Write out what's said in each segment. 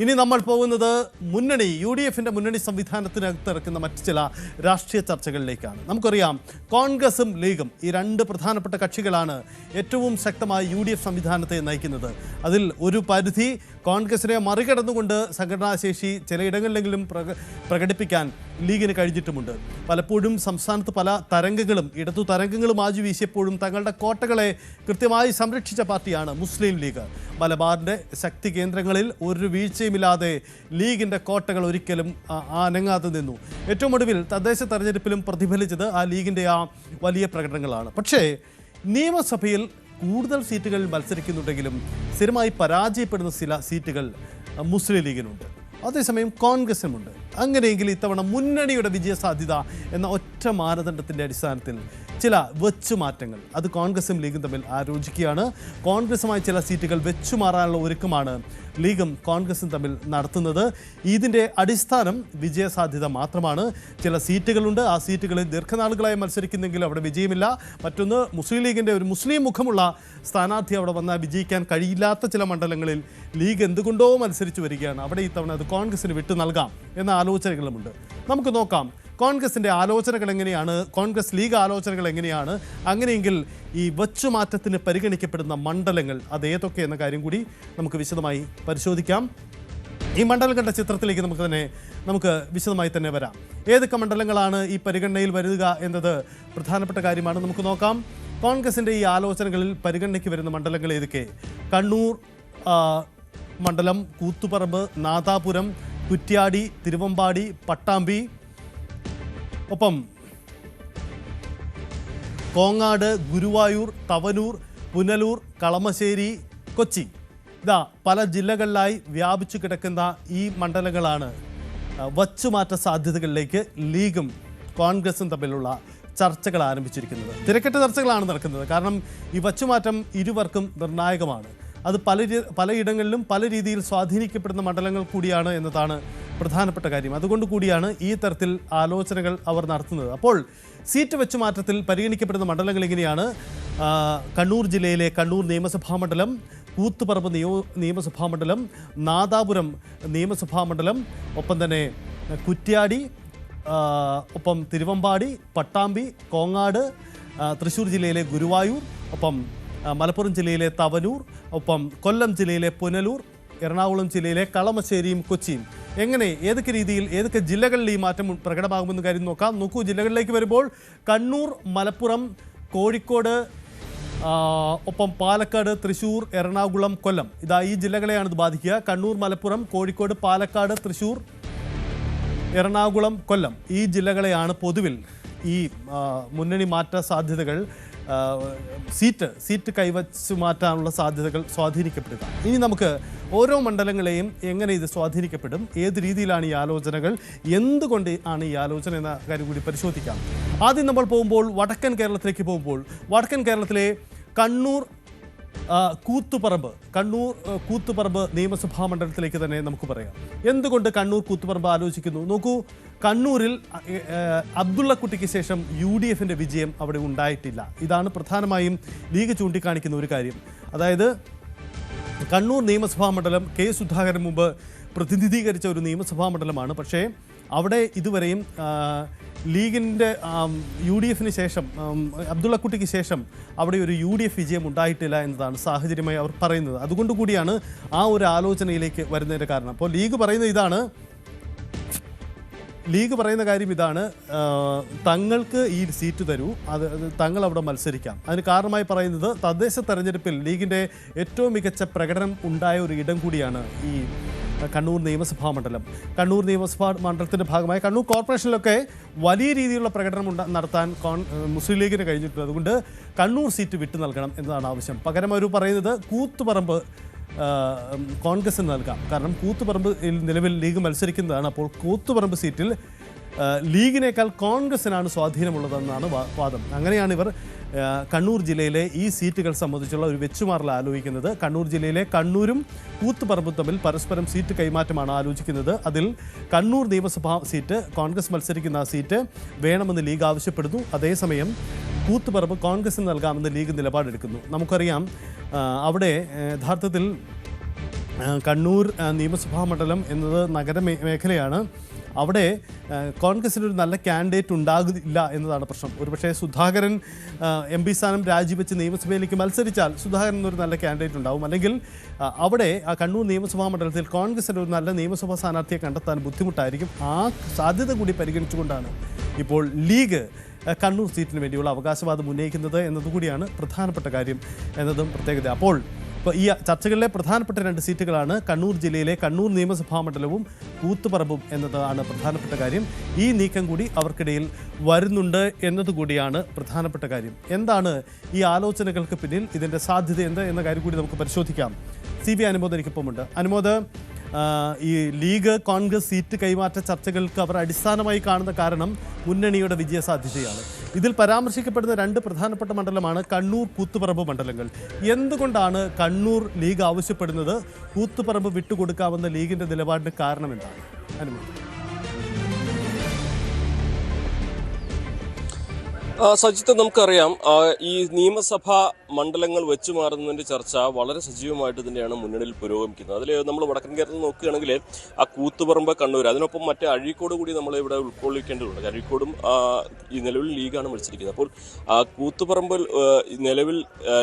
ഇനി നമ്മൾ പോകുന്നത് മുന്നണി UDFിൻ്റെ മുന്നണി സംവിധാനത്തിനകത്ത് ഇറക്കുന്ന മറ്റ് ചില രാഷ്ട്രീയ ചർച്ചകളിലേക്കാണ്. നമുക്കറിയാം കോൺഗ്രസും ലീഗും ഈ രണ്ട് പ്രധാനപ്പെട്ട കക്ഷികളാണ് ഏറ്റവും ശക്തമായി UDF സംവിധാനത്തെ നയിക്കുന്നത്. അതിൽ ഒരു പരിധി കോൺഗ്രസിനെ മറികടന്നുകൊണ്ട് സംഘടനാശേഷി ചിലയിടങ്ങളിലെങ്കിലും പ്രകടിപ്പിക്കാൻ ലീഗിന് കഴിഞ്ഞിട്ടുമുണ്ട്. പലപ്പോഴും സംസ്ഥാനത്ത് പല തരംഗങ്ങളും ഇടതു തരംഗങ്ങളും ആജു വീശിയപ്പോഴും തങ്ങളുടെ കോട്ടകളെ കൃത്യമായി സംരക്ഷിച്ച പാർട്ടിയാണ് മുസ്ലിം ലീഗ്. മലബാറിൻ്റെ ശക്തി കേന്ദ്രങ്ങളിൽ ഒരു വീഴ്ചയുമില്ലാതെ ലീഗിൻ്റെ കോട്ടകൾ ഒരിക്കലും അനങ്ങാതെ നിന്നു. ഏറ്റവും ഒടുവിൽ തദ്ദേശ തെരഞ്ഞെടുപ്പിലും പ്രതിഫലിച്ചത് ആ ലീഗിൻ്റെ ആ വലിയ പ്രകടനങ്ങളാണ്. പക്ഷേ നിയമസഭയിൽ കൂടുതൽ സീറ്റുകൾ മത്സരിക്കുന്നുണ്ടെങ്കിലും സ്ഥിരമായി പരാജയപ്പെടുന്ന ചില സീറ്റുകൾ മുസ്ലിം ലീഗിനുണ്ട്, അതേസമയം കോൺഗ്രസിനുമുണ്ട്. അങ്ങനെയെങ്കിൽ ഇത്തവണ മുന്നണിയുടെ വിജയസാധ്യത എന്ന ഒറ്റ മാനദണ്ഡത്തിൻ്റെ അടിസ്ഥാനത്തിൽ ചില വെച്ചുമാറ്റങ്ങൾ അത് കോൺഗ്രസും ലീഗും തമ്മിൽ ആലോചിക്കുകയാണ്. കോൺഗ്രസുമായി ചില സീറ്റുകൾ വെച്ചുമാറാനുള്ള ഒരുക്കമാണ് ലീഗും കോൺഗ്രസും തമ്മിൽ നടത്തുന്നത്. ഇതിൻ്റെ അടിസ്ഥാനം വിജയസാധ്യത മാത്രമാണ്. ചില സീറ്റുകളുണ്ട്, ആ സീറ്റുകളിൽ ദീർഘനാളുകളായി മത്സരിക്കുന്നെങ്കിൽ അവിടെ വിജയമില്ല. മറ്റൊന്ന് മുസ്ലിം ലീഗിൻ്റെ ഒരു മുസ്ലിം മുഖമുള്ള സ്ഥാനാർത്ഥി അവിടെ വന്നാൽ വിജയിക്കാൻ കഴിയില്ലാത്ത ചില മണ്ഡലങ്ങളിൽ ലീഗ് എന്തുകൊണ്ടോ മത്സരിച്ചു വരികയാണ്. അവിടെ ഇത്തവണ അത് കോൺഗ്രസിന് വിട്ടു നൽകാം എന്ന ആലോചനകളുമുണ്ട്. നമുക്ക് നോക്കാം കോൺഗ്രസിൻ്റെ ആലോചനകൾ എങ്ങനെയാണ്, കോൺഗ്രസ് ലീഗ് ആലോചനകൾ എങ്ങനെയാണ്. അങ്ങനെയെങ്കിൽ ഈ വച്ചുമാറ്റത്തിന് പരിഗണിക്കപ്പെടുന്ന മണ്ഡലങ്ങൾ അത് ഏതൊക്കെ എന്ന കാര്യം കൂടി നമുക്ക് വിശദമായി പരിശോധിക്കാം. ഈ മണ്ഡലങ്ങളുടെ ചിത്രത്തിലേക്ക് നമുക്ക് വിശദമായി തന്നെ വരാം. ഏതൊക്കെ മണ്ഡലങ്ങളാണ് ഈ പരിഗണനയിൽ വരിക എന്നത് പ്രധാനപ്പെട്ട കാര്യമാണ്. നമുക്ക് നോക്കാം കോൺഗ്രസിൻ്റെ ഈ ആലോചനകളിൽ പരിഗണനയ്ക്ക് വരുന്ന മണ്ഡലങ്ങൾ ഏതൊക്കെ. കണ്ണൂർ മണ്ഡലം, കൂത്തുപറമ്പ്, നാദാപുരം, കുറ്റ്യാടി, തിരുവമ്പാടി, പട്ടാമ്പി, ഒപ്പം കോങ്ങാട്, ഗുരുവായൂർ, തവനൂർ, പുനലൂർ, കളമശ്ശേരി, കൊച്ചി. ഇതാ പല ജില്ലകളിലായി വ്യാപിച്ചു കിടക്കുന്ന ഈ മണ്ഡലങ്ങളാണ് വച്ചുമാറ്റ സാധ്യതകളിലേക്ക് ലീഗും കോൺഗ്രസും തമ്മിലുള്ള ചർച്ചകൾ ആരംഭിച്ചിരിക്കുന്നത്. തിരക്കിട്ട ചർച്ചകളാണ് നടക്കുന്നത്. കാരണം ഈ വച്ചുമാറ്റം ഇരുവർക്കും നിർണായകമാണ്. അത് പലയിടങ്ങളിലും പല രീതിയിൽ സ്വാധീനിക്കപ്പെടുന്ന മണ്ഡലങ്ങൾ കൂടിയാണ് എന്നതാണ് പ്രധാനപ്പെട്ട കാര്യം. അതുകൊണ്ട് കൂടിയാണ് ഈ തരത്തിൽ ആലോചനകൾ അവർ നടത്തുന്നത്. അപ്പോൾ സീറ്റ് വെച്ചുമാറ്റത്തിൽ പരിഗണിക്കപ്പെടുന്ന മണ്ഡലങ്ങൾ ഇങ്ങനെയാണ്. കണ്ണൂർ ജില്ലയിലെ കണ്ണൂർ നിയമസഭാ മണ്ഡലം, കൂത്തുപറമ്പ് നിയമസഭാ മണ്ഡലം, നാദാപുരം നിയമസഭാ മണ്ഡലം, ഒപ്പം തന്നെ കുറ്റ്യാടി, ഒപ്പം തിരുവമ്പാടി, പട്ടാമ്പി, കോങ്ങാട്, തൃശ്ശൂർ ജില്ലയിലെ ഗുരുവായൂർ, ഒപ്പം മലപ്പുറം ജില്ലയിലെ തവനൂർ, ഒപ്പം കൊല്ലം ജില്ലയിലെ പുനലൂർ, എറണാകുളം ജില്ലയിലെ കളമശ്ശേരിയും കൊച്ചിയും. എങ്ങനെ ഏതൊക്കെ രീതിയിൽ ഏതൊക്കെ ജില്ലകളിൽ ഈ മാറ്റം പ്രകടമാകുമെന്ന കാര്യം നോക്കൂ. ജില്ലകളിലേക്ക് വരുമ്പോൾ കണ്ണൂർ, മലപ്പുറം, കോഴിക്കോട്, ഒപ്പം പാലക്കാട്, തൃശ്ശൂർ, എറണാകുളം, കൊല്ലം. ഇതാ ഈ ജില്ലകളെയാണ് ഇത് ബാധിക്കുക. കണ്ണൂർ, മലപ്പുറം, കോഴിക്കോട്, പാലക്കാട്, തൃശ്ശൂർ, എറണാകുളം, കൊല്ലം ഈ ജില്ലകളെയാണ് പൊതുവിൽ ഈ മുന്നണി മാറ്റ സാധ്യതകൾ സീറ്റ് കൈവച്ചു മാറ്റാനുള്ള സാധ്യതകൾ സ്വാധീനിക്കപ്പെടുക. ഇനി നമുക്ക് ഓരോ മണ്ഡലങ്ങളെയും എങ്ങനെ ഇത് സ്വാധീനിക്കപ്പെടും, ഏത് രീതിയിലാണ് ഈ ആലോചനകൾ, എന്തുകൊണ്ട് ആണ് ഈ ആലോചന എന്ന കാര്യം കൂടി പരിശോധിക്കാം. ആദ്യം നമ്മൾ പോകുമ്പോൾ വടക്കൻ കേരളത്തിലേക്ക് പോകുമ്പോൾ വടക്കൻ കേരളത്തിലെ കണ്ണൂർ കൂത്തുപറമ്പ് നിയമസഭാ മണ്ഡലത്തിലേക്ക് തന്നെ നമുക്ക് പറയാം. എന്തുകൊണ്ട് കണ്ണൂർ കൂത്തുപറമ്പ് ആലോചിക്കുന്നു നോക്കൂ. കണ്ണൂരിൽ അബ്ദുള്ളക്കുട്ടിക്ക് ശേഷം UDFിൻ്റെ വിജയം അവിടെ ഉണ്ടായിട്ടില്ല. ഇതാണ് പ്രധാനമായും ലീഗ് ചൂണ്ടിക്കാണിക്കുന്ന ഒരു കാര്യം. അതായത് കണ്ണൂർ നിയമസഭാ മണ്ഡലം K സുധാകരൻ മുമ്പ് പ്രതിനിധീകരിച്ച ഒരു നിയമസഭാ മണ്ഡലമാണ്. പക്ഷേ അവിടെ ഇതുവരെയും ലീഗിൻ്റെ UDFിന് ശേഷം അബ്ദുള്ളക്കുട്ടിക്ക് ശേഷം അവിടെ ഒരു UDF വിജയം ഉണ്ടായിട്ടില്ല എന്നതാണ് സാഹചര്യമായി അവർ പറയുന്നത്. അതുകൊണ്ട് കൂടിയാണ് ആ ഒരു ആലോചനയിലേക്ക് വരുന്നതിൻ്റെ കാരണം. അപ്പോൾ ലീഗ് പറയുന്ന കാര്യം ഇതാണ്, തങ്ങൾക്ക് ഈ സീറ്റ് തരൂ, തങ്ങൾ അവിടെ മത്സരിക്കാം. അതിന് കാരണമായി പറയുന്നത് തദ്ദേശ തെരഞ്ഞെടുപ്പിൽ ലീഗിൻ്റെ ഏറ്റവും മികച്ച പ്രകടനം ഉണ്ടായ ഒരു ഇടം കൂടിയാണ് ഈ കണ്ണൂർ നിയമസഭാ മണ്ഡലം. കണ്ണൂർ നിയമസഭാ മണ്ഡലത്തിൻ്റെ ഭാഗമായി കണ്ണൂർ കോർപ്പറേഷനിലൊക്കെ വലിയ രീതിയിലുള്ള പ്രകടനം നടത്താൻ മുസ്ലിം ലീഗിന് കഴിഞ്ഞിട്ടുണ്ട്. അതുകൊണ്ട് കണ്ണൂർ സീറ്റ് വിട്ടു നൽകണം എന്നതാണ് ആവശ്യം. പകരം അവർ പറയുന്നത് കൂത്തുപറമ്പ് കോൺഗ്രസിന് നൽകാം. കാരണം കൂത്തുപറമ്പ് നിലവിൽ ലീഗ് മത്സരിക്കുന്നതാണ്. അപ്പോൾ കൂത്തുപറമ്പ് സീറ്റിൽ ലീഗിനേക്കാൾ കോൺഗ്രസിനാണ് സ്വാധീനമുള്ളതെന്നാണ് വാദം. അങ്ങനെയാണ് ഇവർ കണ്ണൂർ ജില്ലയിലെ ഈ സീറ്റുകൾ സംബന്ധിച്ചുള്ള ഒരു വെച്ചുമാറൽ ആലോചിക്കുന്നത്. കണ്ണൂർ ജില്ലയിലെ കണ്ണൂരും കൂത്തുപറമ്പും തമ്മിൽ പരസ്പരം സീറ്റ് കൈമാറ്റമാണ് ആലോചിക്കുന്നത്. അതിൽ കണ്ണൂർ നിയമസഭാ സീറ്റ് കോൺഗ്രസ് മത്സരിക്കുന്ന സീറ്റ് വേണമെന്ന് ലീഗ് ആവശ്യപ്പെടുന്നു. അതേസമയം കൂത്തുപറമ്പ് കോൺഗ്രസിന് നൽകാമെന്ന് ലീഗ് നിലപാടെടുക്കുന്നു. നമുക്കറിയാം അവിടെ യഥാർത്ഥത്തിൽ കണ്ണൂർ നിയമസഭാ മണ്ഡലം എന്നത് മേഖലയാണ്. അവിടെ കോൺഗ്രസിനൊരു നല്ല കാൻഡിഡേറ്റ് ഉണ്ടാകില്ല എന്നതാണ് പ്രശ്നം. ഒരുപക്ഷേ സുധാകരൻ MP സ്ഥാനം രാജിവെച്ച് നിയമസഭയിലേക്ക് മത്സരിച്ചാൽ സുധാകരൻ ഒരു നല്ല കാൻഡിഡേറ്റ് ഉണ്ടാവും. അല്ലെങ്കിൽ അവിടെ ആ കണ്ണൂർ നിയമസഭാ മണ്ഡലത്തിൽ കോൺഗ്രസിന് ഒരു നല്ല നിയമസഭാ സ്ഥാനാർത്ഥിയെ കണ്ടെത്താൻ ബുദ്ധിമുട്ടായിരിക്കും. ആ സാധ്യത കൂടി പരിഗണിച്ചുകൊണ്ടാണ് ഇപ്പോൾ ലീഗ് കണ്ണൂർ സീറ്റിന് വേണ്ടിയുള്ള അവകാശവാദം ഉന്നയിക്കുന്നത് എന്നതുകൂടിയാണ് പ്രധാനപ്പെട്ട കാര്യം എന്നതും പ്രത്യേകത. അപ്പോൾ ഈ ചർച്ചകളിലെ പ്രധാനപ്പെട്ട 2 സീറ്റുകളാണ് കണ്ണൂർ ജില്ലയിലെ കണ്ണൂർ നിയമസഭാ മണ്ഡലവും കൂത്തുപറമ്പും എന്നതാണ് പ്രധാനപ്പെട്ട കാര്യം. ഈ നീക്കം കൂടി അവർക്കിടയിൽ വരുന്നുണ്ട് എന്നതുകൂടിയാണ് പ്രധാനപ്പെട്ട കാര്യം. എന്താണ് ഈ ആലോചനകൾക്ക് പിന്നിൽ, ഇതിൻ്റെ സാധ്യത എന്ത് എന്ന കാര്യം കൂടി നമുക്ക് പരിശോധിക്കാം. CB അനുമോദ് എനിക്കൊപ്പമുണ്ട്. അനുമോദ്, ഈ ലീഗ് കോൺഗ്രസ് സീറ്റ് കൈമാറ്റ ചർച്ചകൾക്ക് അവർ അടിസ്ഥാനമായി കാണുന്ന കാരണം മുന്നണിയുടെ വിജയസാധ്യതയാണ്. ഇതിൽ പരാമർശിക്കപ്പെടുന്ന 2 പ്രധാനപ്പെട്ട മണ്ഡലമാണ് കണ്ണൂർ കൂത്തുപറമ്പ് മണ്ഡലങ്ങൾ. എന്തുകൊണ്ടാണ് കണ്ണൂർ ലീഗ് ആവശ്യപ്പെടുന്നത്? കൂത്തുപറമ്പ് വിട്ടുകൊടുക്കാവുന്ന ലീഗിന്റെ നിലപാടിന് കാരണം എന്താണ്? അനുമതി. സജിത്ത്, നമുക്കറിയാം ഈ നിയമസഭാ മണ്ഡലങ്ങൾ വെച്ചു മാറുന്നതിൻ്റെ ചർച്ച വളരെ സജീവമായിട്ട് തന്നെയാണ് മുന്നണിയിൽ പുരോഗമിക്കുന്നത്. അതിൽ നമ്മൾ വടക്കൻ കേരളം നോക്കുകയാണെങ്കിൽ ആ കൂത്തുപറമ്പ്, കണ്ണൂർ, അതിനൊപ്പം മറ്റേ അഴീക്കോട് കൂടി നമ്മൾ ഇവിടെ ഉൾക്കൊള്ളിക്കേണ്ടതുണ്ട്. അഴീക്കോടും ഈ നിലവിൽ ലീഗാണ് മത്സരിക്കുന്നത്. അപ്പോൾ കൂത്തുപറമ്പിൽ നിലവിൽ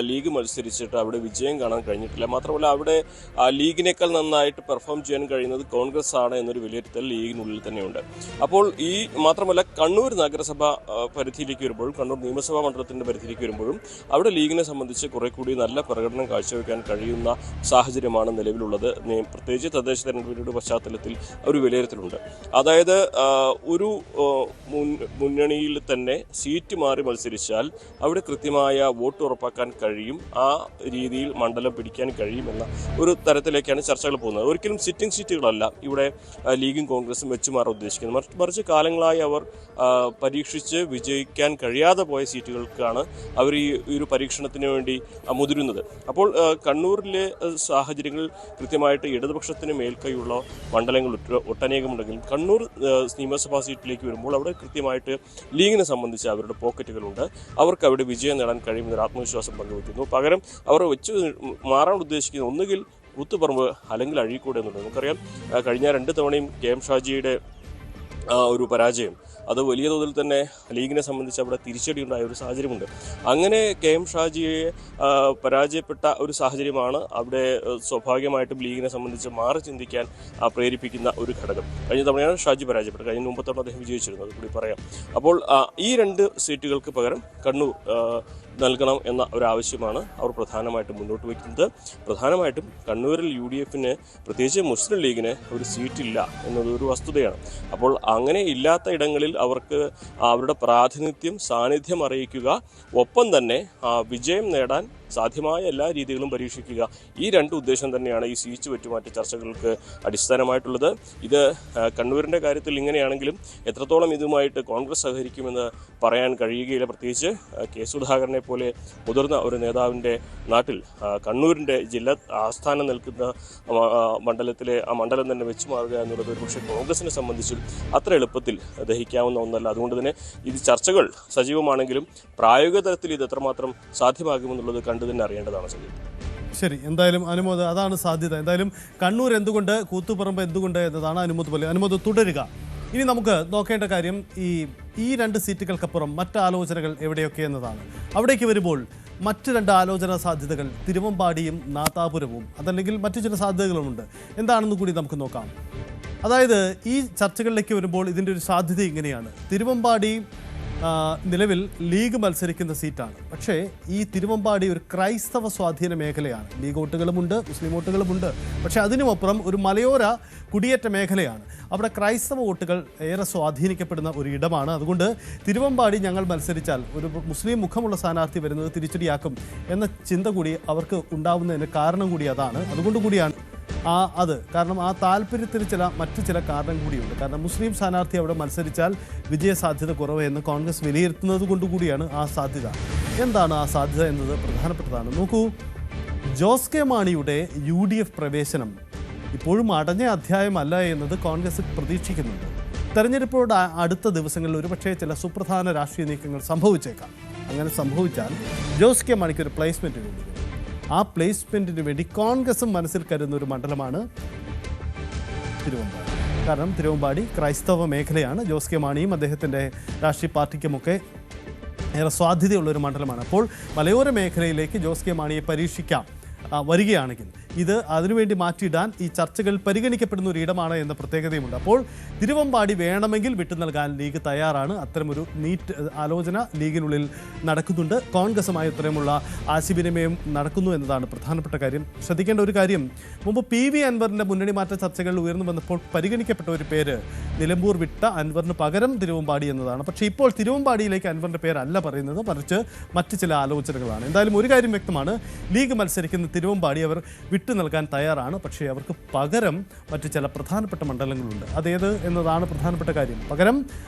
ലീഗ് മത്സരിച്ചിട്ട് അവിടെ വിജയം കാണാൻ കഴിഞ്ഞിട്ടില്ല. മാത്രമല്ല അവിടെ ലീഗിനേക്കാൾ നന്നായിട്ട് പെർഫോം ചെയ്യാൻ കഴിയുന്നത് കോൺഗ്രസ് ആണ് എന്നൊരു വിലയിരുത്തൽ ലീഗിനുള്ളിൽ തന്നെയുണ്ട്. അപ്പോൾ ഈ മാത്രമല്ല കണ്ണൂർ നഗരസഭ പരിധിയിലേക്ക് വരുമ്പോൾ, കണ്ണൂർ നിയമസഭാ മണ്ഡലത്തിൻ്റെ പരിധിയിലേക്ക് വരുമ്പോഴും അവിടെ ലീഗിനെ സംബന്ധിച്ച് കുറെ കൂടി നല്ല പ്രകടനം കാഴ്ചവെക്കാൻ കഴിയുന്ന സാഹചര്യമാണ് നിലവിലുള്ളത്. പ്രത്യേകിച്ച് തദ്ദേശ തെരഞ്ഞെടുപ്പിന്റെ പശ്ചാത്തലത്തിൽ ഒരു വിലയിരുത്തലുണ്ട്. അതായത് ഒരു മുന്നണിയിൽ തന്നെ സീറ്റ് മാറി മത്സരിച്ചാൽ അവിടെ കൃത്യമായ വോട്ട് ഉറപ്പാക്കാൻ കഴിയും, ആ രീതിയിൽ മണ്ഡലം പിടിക്കാൻ കഴിയുമെന്ന ഒരു തരത്തിലേക്കാണ് ചർച്ചകൾ പോകുന്നത്. ഒരിക്കലും സിറ്റിംഗ് സീറ്റുകളല്ല ഇവിടെ ലീഗും കോൺഗ്രസും വെച്ച് മാറാൻ ഉദ്ദേശിക്കുന്നത്. മറിച്ച് കാലങ്ങളായി അവർ പരീക്ഷിച്ച് വിജയിക്കാൻ കഴിയാതെ പോയ സീറ്റുകൾക്കാണ് അവർ ഈ ഒരു പരീക്ഷണത്തിന് വേണ്ടി മുതിരുന്നത്. അപ്പോൾ കണ്ണൂരിലെ സാഹചര്യങ്ങൾ കൃത്യമായിട്ട് ഇടതുപക്ഷത്തിന് മേൽക്കൈയുള്ള മണ്ഡലങ്ങൾ ഒട്ടനേകമുണ്ടെങ്കിലും കണ്ണൂർ നിയമസഭാ സീറ്റിലേക്ക് വരുമ്പോൾ അവിടെ കൃത്യമായിട്ട് ലീഗിനെ സംബന്ധിച്ച് അവരുടെ പോക്കറ്റുകളുണ്ട്. അവർക്ക് അവിടെ വിജയം നേടാൻ കഴിയുമെന്നൊരു ആത്മവിശ്വാസം പങ്കുവയ്ക്കുന്നു. പകരം അവർ വെച്ച് മാറാൻ ഉദ്ദേശിക്കുന്നത് ഒന്നുകിൽ കൂത്തുപറമ്പ് അല്ലെങ്കിൽ അഴീക്കോട് എന്നുള്ളത്. നമുക്കറിയാം കഴിഞ്ഞ 2 തവണയും KM ഷാജിയുടെ ഒരു പരാജയം അത് വലിയ തോതിൽ തന്നെ ലീഗിനെ സംബന്ധിച്ച് അവിടെ തിരിച്ചടിയുണ്ടായ ഒരു സാഹചര്യമുണ്ട്. അങ്ങനെ KM ഷാജിയെ പരാജയപ്പെട്ട ഒരു സാഹചര്യമാണ് അവിടെ സ്വാഭാവികമായിട്ടും ലീഗിനെ സംബന്ധിച്ച് മാറി ചിന്തിക്കാൻ പ്രേരിപ്പിക്കുന്ന ഒരു ഘടകം. കഴിഞ്ഞ തവണയാണ് ഷാജി പരാജയപ്പെട്ടത്, കഴിഞ്ഞ മുമ്പത്തെ തവണ അദ്ദേഹം വിജയിച്ചിരുന്നത് കൂടി പറയാം. അപ്പോൾ ഈ 2 സീറ്റുകൾക്ക് പകരം കണ്ണൂർ നൽകണം എന്ന ഒരാവശ്യമാണ് അവർ പ്രധാനമായിട്ടും മുന്നോട്ട് വയ്ക്കുന്നത്. പ്രധാനമായിട്ടും കണ്ണൂരിൽ UDFന് പ്രത്യേകിച്ച് മുസ്ലിം ലീഗിന് ഒരു സീറ്റില്ല എന്നതൊരു വസ്തുതയാണ്. അപ്പോൾ അങ്ങനെ ഇല്ലാത്ത ഇടങ്ങളിൽ അവർക്ക് അവരുടെ പ്രാതിനിധ്യം, സാന്നിധ്യം അറിയിക്കുക, ഒപ്പം തന്നെ വിജയം നേടാൻ സാധ്യമായ എല്ലാ രീതികളും പരീക്ഷിക്കുക, ഈ 2 ഉദ്ദേശം തന്നെയാണ് ഈ സീറ്റ് വെറ്റുമാറ്റ ചർച്ചകൾക്ക് അടിസ്ഥാനമായിട്ടുള്ളത്. ഇത് കണ്ണൂരിൻ്റെ കാര്യത്തിൽ ഇങ്ങനെയാണെങ്കിലും എത്രത്തോളം ഇതുമായിട്ട് കോൺഗ്രസ് സഹകരിക്കുമെന്ന് പറയാൻ കഴിയുകയില്ല. പ്രത്യേകിച്ച് K സുധാകരനെ പോലെ മുതിർന്ന ഒരു നേതാവിൻ്റെ നാട്ടിൽ കണ്ണൂരിൻ്റെ ജില്ലാ ആസ്ഥാനം നിൽക്കുന്ന മണ്ഡലത്തിലെ ആ മണ്ഡലം തന്നെ വെച്ചു മാറുക എന്നുള്ളത് ഒരുപക്ഷെ കോൺഗ്രസിനെ സംബന്ധിച്ചും അത്ര എളുപ്പത്തിൽ ദഹിക്കാവുന്ന ഒന്നല്ല. അതുകൊണ്ട് തന്നെ ഇത് ചർച്ചകൾ സജീവമാണെങ്കിലും പ്രായോഗിക തലത്തിൽ ഇത് എത്രമാത്രം സാധ്യമാകുമെന്നുള്ളത് കണ്ടു തന്നെ അറിയേണ്ടതാണ്. ശരി, എന്തായാലും അനുമോദ്, അതാണ് സാധ്യത. എന്തായാലും കണ്ണൂർ എന്തുകൊണ്ട്, കൂത്തുപറമ്പ് എന്തുകൊണ്ട് എന്നതാണ് അനുമോദ് പോലെ. അനുമോദ് തുടരുക. ഇനി നമുക്ക് നോക്കേണ്ട കാര്യം ഈ 2 സീറ്റുകൾക്കപ്പുറം മറ്റ് ആലോചനകൾ എവിടെയൊക്കെ എന്നതാണ്. അവിടേക്ക് വരുമ്പോൾ മറ്റ് 2 ആലോചനാ സാധ്യതകൾ തിരുവമ്പാടിയും നാദാപുരവും, അതല്ലെങ്കിൽ മറ്റു ചില സാധ്യതകളുമുണ്ട്. എന്താണെന്ന് കൂടി നമുക്ക് നോക്കാം. അതായത് ഈ ചർച്ചകളിലേക്ക് വരുമ്പോൾ ഇതിൻ്റെ ഒരു സാധ്യത ഇങ്ങനെയാണ്. തിരുവമ്പാടി നിലവിൽ ലീഗ് മത്സരിക്കുന്ന സീറ്റാണ്. പക്ഷേ ഈ തിരുവമ്പാടി ഒരു ക്രൈസ്തവ സ്വാധീന മേഖലയാണ്. ലീഗ് വോട്ടുകളുമുണ്ട്, മുസ്ലിം വോട്ടുകളുമുണ്ട്. പക്ഷേ അതിനുമപ്പുറം ഒരു മലയോര കുടിയേറ്റ മേഖലയാണ്. അവിടെ ക്രൈസ്തവ വോട്ടുകൾ ഏറെ സ്വാധീനിക്കപ്പെടുന്ന ഒരു ഇടമാണ്. അതുകൊണ്ട് തിരുവമ്പാടി ഞങ്ങൾ മത്സരിച്ചാൽ ഒരു മുസ്ലിം മുഖമുള്ള സ്ഥാനാർത്ഥി വരുന്നത് തിരിച്ചടിയാക്കും എന്ന ചിന്ത കൂടി അവർക്ക് ഉണ്ടാവുന്നതിന് കാരണം കൂടി അതാണ്. അതുകൊണ്ട് കൂടിയാണ് കാരണം ആ താല്പര്യത്തിന് മറ്റു ചില കാരണം കൂടിയുണ്ട്. കാരണം മുസ്ലിം സ്ഥാനാർത്ഥി അവിടെ മത്സരിച്ചാൽ വിജയസാധ്യത കുറവ് എന്ന് കോൺഗ്രസ് വിലയിരുത്തുന്നത് കൊണ്ടുകൂടിയാണ് ആ സാധ്യത. എന്താണ് ആ സാധ്യത എന്നത് പ്രധാനപ്പെട്ടതാണ്. നോക്കൂ, ജോസ് കെ മാണിയുടെ UDF പ്രവേശനം ഇപ്പോഴും അടഞ്ഞ അധ്യായമല്ല എന്നത് കോൺഗ്രസ് പ്രതീക്ഷിക്കുന്നുണ്ട്. തെരഞ്ഞെടുപ്പോട് അടുത്ത ദിവസങ്ങളിൽ ഒരുപക്ഷേ ചില സുപ്രധാന രാഷ്ട്രീയ നീക്കങ്ങൾ സംഭവിച്ചേക്കാം. അങ്ങനെ സംഭവിച്ചാൽ ജോസ് കെ മാണിക്ക് ഒരു പ്ലേസ്മെൻറ്റ് വേണ്ടി വരും. ആ പ്ലേസ്മെൻറ്റിന് വേണ്ടി കോൺഗ്രസും മനസ്സിൽ കരുതുന്ന ഒരു മണ്ഡലമാണ് തിരുവമ്പാടി. കാരണം തിരുവമ്പാടി ക്രൈസ്തവ മേഖലയാണ്. ജോസ് കെ മാണിയും അദ്ദേഹത്തിൻ്റെ രാഷ്ട്രീയ പാർട്ടിക്കുമൊക്കെ ഏറെ സാധ്യതയുള്ളൊരു മണ്ഡലമാണ്. അപ്പോൾ മലയോര മേഖലയിലേക്ക് ജോസ് കെ മാണിയെ പരീക്ഷിക്കാം വരികയാണെങ്കിൽ ഇത് അതിനുവേണ്ടി മാറ്റിയിടാൻ ഈ ചർച്ചകൾ പരിഗണിക്കപ്പെടുന്ന ഒരു ഇടമാണ് എന്ന പ്രത്യേകതയുമുണ്ട്. അപ്പോൾ തിരുവമ്പാടി വേണമെങ്കിൽ വിട്ടു നൽകാൻ ലീഗ് തയ്യാറാണ്. അത്തരമൊരു നീറ്റ് ആലോചന ലീഗിനുള്ളിൽ നടക്കുന്നുണ്ട്. കോൺഗ്രസുമായി ഇത്തരമുള്ള ആശയവിനിമയം നടക്കുന്നു എന്നതാണ് പ്രധാനപ്പെട്ട കാര്യം. ശ്രദ്ധിക്കേണ്ട ഒരു കാര്യം, മുമ്പ് PV അൻവറിൻ്റെ മുന്നണി മാറ്റ ചർച്ചകൾ ഉയർന്നു വന്നപ്പോൾ പരിഗണിക്കപ്പെട്ട ഒരു പേര് നിലമ്പൂർ വിട്ട അൻവറിന് പകരം തിരുവമ്പാടി എന്നതാണ്. പക്ഷേ ഇപ്പോൾ തിരുവമ്പാടിയിലേക്ക് അൻവറിൻ്റെ പേരല്ല പറയുന്നത്, മറിച്ച് മറ്റ് ചില ആലോചനകളാണ്. എന്തായാലും ഒരു കാര്യം വ്യക്തമാണ്, ലീഗ് മത്സരിക്കുന്ന തിരുവമ്പാടി അവർ വിട്ടു നൽകാൻ തയ്യാറാണ്. പക്ഷേ അവർക്ക് പകരം മറ്റ് ചില പ്രധാനപ്പെട്ട മണ്ഡലങ്ങളുണ്ട്. അതേത് എന്നതാണ് പ്രധാനപ്പെട്ട കാര്യം. പകരം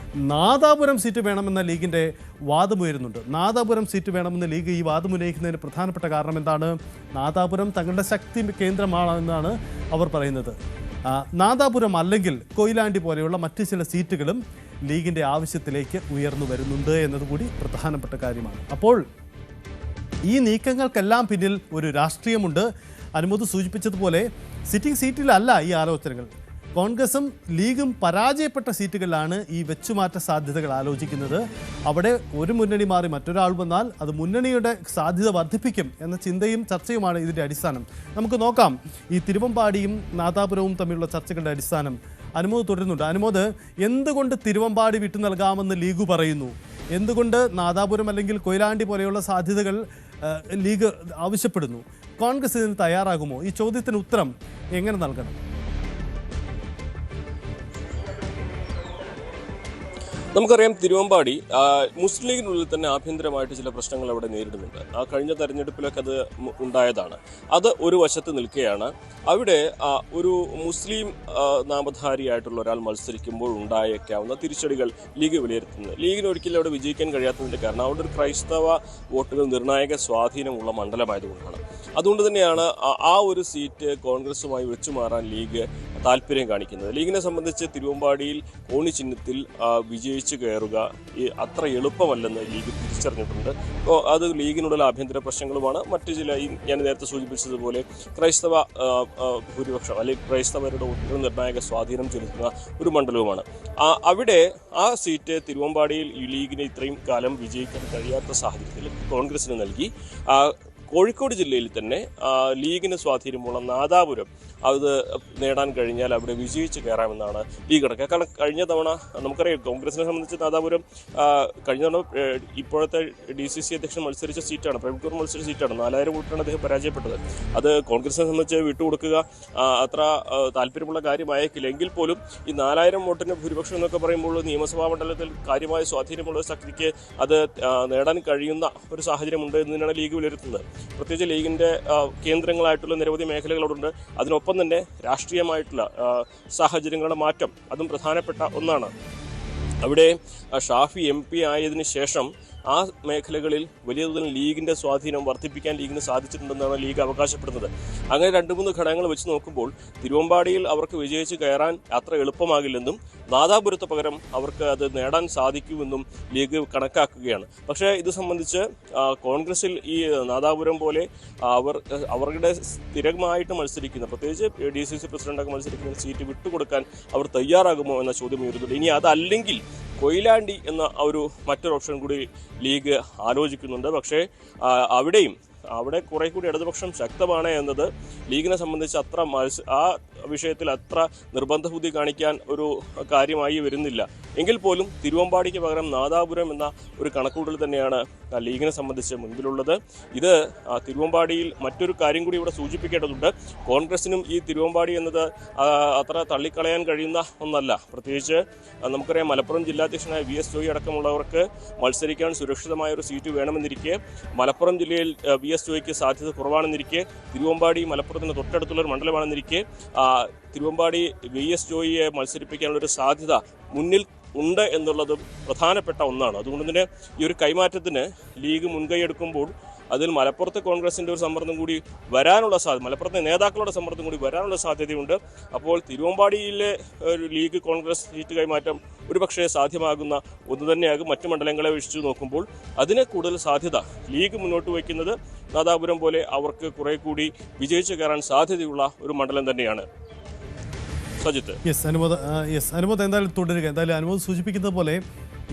നാദാപുരം സീറ്റ് വേണമെന്ന ലീഗിൻ്റെ വാദമുയരുന്നുണ്ട്. നാദാപുരം സീറ്റ് വേണമെന്ന് ലീഗ് ഈ വാദം ഉന്നയിക്കുന്നതിന് പ്രധാനപ്പെട്ട കാരണം എന്താണ്? നാദാപുരം തങ്ങളുടെ ശക്തി കേന്ദ്രമാണെന്നാണ് അവർ പറയുന്നത്. നാദാപുരം അല്ലെങ്കിൽ കൊയിലാണ്ടി പോലെയുള്ള മറ്റ് ചില സീറ്റുകളും ലീഗിൻ്റെ ആവശ്യത്തിലേക്ക് ഉയർന്നു വരുന്നുണ്ട് എന്നതുകൂടി പ്രധാനപ്പെട്ട കാര്യമാണ്. അപ്പോൾ ഈ നീക്കങ്ങൾക്കെല്ലാം പിന്നിൽ ഒരു രാഷ്ട്രീയമുണ്ട്. അനുമോദ് സൂചിപ്പിച്ചതുപോലെ സിറ്റിംഗ് സീറ്റിലല്ല ഈ ആലോചനകൾ. കോൺഗ്രസും ലീഗും പരാജയപ്പെട്ട സീറ്റുകളിലാണ് ഈ വെച്ചുമാറ്റ സാധ്യതകൾ ആലോചിക്കുന്നത്. അവിടെ ഒരു മുന്നണി മാറി മറ്റൊരാൾ വന്നാൽ അത് മുന്നണിയുടെ സാധ്യത വർദ്ധിപ്പിക്കും എന്ന ചിന്തയും ചർച്ചയുമാണ് ഇതിൻ്റെ അടിസ്ഥാനം. നമുക്ക് നോക്കാം ഈ തിരുവമ്പാടിയും നാദാപുരവും തമ്മിലുള്ള ചർച്ചകളുടെ അടിസ്ഥാനം. അനുമോദ് തുടരുന്നുണ്ട്. അനുമോദ്, എന്തുകൊണ്ട് തിരുവമ്പാടി വിട്ടു നൽകാമെന്ന് ലീഗ് പറയുന്നു? എന്തുകൊണ്ട് നാദാപുരം അല്ലെങ്കിൽ കൊയിലാണ്ടി പോലെയുള്ള സാധ്യതകൾ ലീഗ് ആവശ്യപ്പെടുന്നു? കോൺഗ്രസ് ഇതിന് തയ്യാറാകുമോ? ഈ ചോദ്യത്തിന് ഉത്തരം എങ്ങനെ നൽകണം? നമുക്കറിയാം, തിരുവമ്പാടി മുസ്ലിം ലീഗിനുള്ളിൽ തന്നെ ആഭ്യന്തരമായിട്ട് ചില പ്രശ്നങ്ങൾ അവിടെ നേരിടുന്നുണ്ട്. ആ കഴിഞ്ഞ തെരഞ്ഞെടുപ്പിലൊക്കെ അത് ഉണ്ടായതാണ്. അത് ഒരു വശത്ത് നിൽക്കുകയാണ്. അവിടെ ഒരു മുസ്ലിം നാമധാരിയായിട്ടുള്ള ഒരാൾ മത്സരിക്കുമ്പോൾ ഉണ്ടായേക്കാവുന്ന തിരിച്ചടികൾ ലീഗ് വിലയിരുത്തുന്നത്. ലീഗിന് ഒരിക്കലും അവിടെ വിജയിക്കാൻ കഴിയാത്തതിൻ്റെ കാരണം അവിടെ ഒരു ക്രൈസ്തവ വോട്ടുകൾ നിർണായക സ്വാധീനമുള്ള മണ്ഡലമായതുകൊണ്ടാണ്. അതുകൊണ്ട് തന്നെയാണ് ആ ഒരു സീറ്റ് കോൺഗ്രസുമായി വെച്ചുമാറാൻ ലീഗ് താല്പര്യം കാണിക്കുന്നത്. ലീഗിനെ സംബന്ധിച്ച് തിരുവമ്പാടിയിൽ കോണി ചിഹ്നത്തിൽ വിജയിച്ചു കയറുക അത്ര എളുപ്പമല്ലെന്ന് ലീഗ് തിരിച്ചറിഞ്ഞിട്ടുണ്ട്. അപ്പോൾ അത് ലീഗിനുള്ള ആഭ്യന്തര പ്രശ്നങ്ങളുമാണ്. മറ്റു ചില ഞാൻ നേരത്തെ സൂചിപ്പിച്ചതുപോലെ ക്രൈസ്തവ ഭൂരിപക്ഷം അല്ലെങ്കിൽ ക്രൈസ്തവരുടെ വോട്ടുകൾ നിർണായക സ്വാധീനം ചെലുത്തുന്ന ഒരു മണ്ഡലവുമാണ്. അവിടെ ആ സീറ്റ് തിരുവമ്പാടിയിൽ ഈ ലീഗിന് ഇത്രയും കാലം വിജയിക്കാൻ കഴിയാത്ത സാഹചര്യത്തിൽ കോൺഗ്രസിന് നൽകി. കോഴിക്കോട് ജില്ലയിൽ തന്നെ ലീഗിന് സ്വാധീനമുള്ള നാദാപുരം അത് നേടാൻ കഴിഞ്ഞാൽ അവിടെ വിജയിച്ച് കയറാമെന്നാണ് ലീഗ് കണക്ക്. കാരണം കഴിഞ്ഞ തവണ നമുക്കറിയാം കോൺഗ്രസിനെ സംബന്ധിച്ച് നാദാപുരം കഴിഞ്ഞ തവണ ഇപ്പോഴത്തെ DCC അധ്യക്ഷൻ മത്സരിച്ച സീറ്റാണ്, പ്രേംകുമാർ മത്സരിച്ച സീറ്റാണ്. 4000 വോട്ടിനാണ് അദ്ദേഹം പരാജയപ്പെട്ടത്. അത് കോൺഗ്രസിനെ സംബന്ധിച്ച് വിട്ടുകൊടുക്കുക അത്ര താല്പര്യമുള്ള കാര്യമായേക്കില്ല. എങ്കിൽ പോലും ഈ 4000 വോട്ടിന് ഭൂരിപക്ഷം എന്നൊക്കെ പറയുമ്പോൾ നിയമസഭാ മണ്ഡലത്തിൽ കാര്യമായ സ്വാധീനമുള്ള ശക്തിക്ക് അത് നേടാൻ കഴിയുന്ന ഒരു സാഹചര്യമുണ്ട് എന്ന് തന്നെയാണ് ലീഗ് വിലയിരുത്തുന്നത്. പ്രത്യേകിച്ച് ലീഗിൻ്റെ കേന്ദ്രങ്ങളായിട്ടുള്ള നിരവധി മേഖലകളോടുണ്ട്. അതിനൊപ്പം തന്നെ രാഷ്ട്രീയമായിട്ടുള്ള സാഹചര്യങ്ങളുടെ മാറ്റം അതും പ്രധാനപ്പെട്ട ഒന്നാണ്. അവിടെ ഷാഫി MP ആയതിനു ശേഷം ആ മേഖലകളിൽ വലിയ തോതിൽ ലീഗിൻ്റെ സ്വാധീനം വർദ്ധിപ്പിക്കാൻ ലീഗിന് സാധിച്ചിട്ടുണ്ടെന്നാണ് ലീഗ് അവകാശപ്പെടുന്നത്. അങ്ങനെ 2-3 ഘടകങ്ങൾ വെച്ച് നോക്കുമ്പോൾ തിരുവമ്പാടിയിൽ അവർക്ക് വിജയിച്ച് കയറാൻ അത്ര എളുപ്പമാകില്ലെന്നും നാദാപുരത്ത് പകരം അവർക്ക് അത് നേടാൻ സാധിക്കുമെന്നും ലീഗ് കണക്കാക്കുകയാണ്. പക്ഷേ ഇത് സംബന്ധിച്ച് കോൺഗ്രസിൽ ഈ നാദാപുരം പോലെ അവരുടെ സ്ഥിരമായിട്ട് മത്സരിക്കുന്ന പ്രത്യേകിച്ച് DCC പ്രസിഡന്റൊക്കെ മത്സരിക്കുന്ന സീറ്റ് വിട്ടുകൊടുക്കാൻ അവർ തയ്യാറാകുമോ എന്ന ചോദ്യം ഉയരുന്നുണ്ട്. ഇനി അതല്ലെങ്കിൽ കൊയിലാണ്ടി എന്ന ഒരു മറ്റൊരു ഓപ്ഷൻ കൂടി ലീഗ് ആലോചിക്കുന്നുണ്ട്. പക്ഷേ അവിടെ കുറെ കൂടി ഇടതുപക്ഷം ശക്തമാണ് എന്നത് ലീഗിനെ സംബന്ധിച്ച് അത്ര ആ വിഷയത്തിൽ അത്ര നിർബന്ധ ബുദ്ധി കാണിക്കാൻ ഒരു കാര്യമായി വരുന്നില്ല. എങ്കിൽ പോലും തിരുവമ്പാടിക്ക് പകരം നാദാപുരം എന്ന ഒരു കണക്കുകൂട്ടൽ തന്നെയാണ് ലീഗിനെ സംബന്ധിച്ച് മുൻപിലുള്ളത്. ഇത് തിരുവമ്പാടിയിൽ മറ്റൊരു കാര്യം കൂടി ഇവിടെ സൂചിപ്പിക്കേണ്ടതുണ്ട്. കോൺഗ്രസിനും ഈ തിരുവമ്പാടി എന്നത് അത്ര തള്ളിക്കളയാൻ കഴിയുന്ന ഒന്നല്ല. പ്രത്യേകിച്ച് നമുക്കറിയാം മലപ്പുറം ജില്ലാധ്യക്ഷനായ VS ജോയി അടക്കമുള്ളവർക്ക് മത്സരിക്കാൻ സുരക്ഷിതമായ ഒരു സീറ്റ് വേണമെന്നിരിക്കെ മലപ്പുറം ജില്ലയിൽ VS ജോയിക്ക് സാധ്യത കുറവാണെന്നിരിക്കെ തിരുവമ്പാടി മലപ്പുറത്തിന് തൊട്ടടുത്തുള്ള ഒരു മണ്ഡലമാണെന്നിരിക്കെ തിരുവമ്പാടി VS ജോയിയെ മത്സരിപ്പിക്കാനുള്ളൊരു സാധ്യത മുന്നിൽ ഉണ്ട് എന്നുള്ളതും പ്രധാനപ്പെട്ട ഒന്നാണ്. അതുകൊണ്ട് തന്നെ ഈ ഒരു കൈമാറ്റത്തിന് ലീഗ് മുൻകൈയെടുക്കുമ്പോൾ അതിൽ മലപ്പുറത്തെ കോൺഗ്രസിൻ്റെ ഒരു സമ്മർദ്ദം കൂടി വരാനുള്ള സാധ്യത, മലപ്പുറത്തെ നേതാക്കളുടെ സമ്മർദ്ദം കൂടി വരാനുള്ള സാധ്യതയുണ്ട്. അപ്പോൾ തിരുവമ്പാടിയിലെ ഒരു ലീഗ് കോൺഗ്രസ് സീറ്റ് കൈമാറ്റം ഒരുപക്ഷെ സാധ്യമാകുന്ന ഒന്ന് തന്നെയാകും. മറ്റു മണ്ഡലങ്ങളെ വെച്ച് നോക്കുമ്പോൾ അതിനെ കൂടുതൽ സാധ്യത ലീഗ് മുന്നോട്ട് വയ്ക്കുന്നത് നാദാപുരം പോലെ അവർക്ക് കുറെ കൂടി വിജയിച്ചു കയറാൻ സാധ്യതയുള്ള ഒരു മണ്ഡലം തന്നെയാണ്. സജിത്ത്. അനുമോദ് എന്തായാലും തുടരുക. എന്തായാലും അനുമോദ് സൂചിപ്പിക്കുന്നത് പോലെ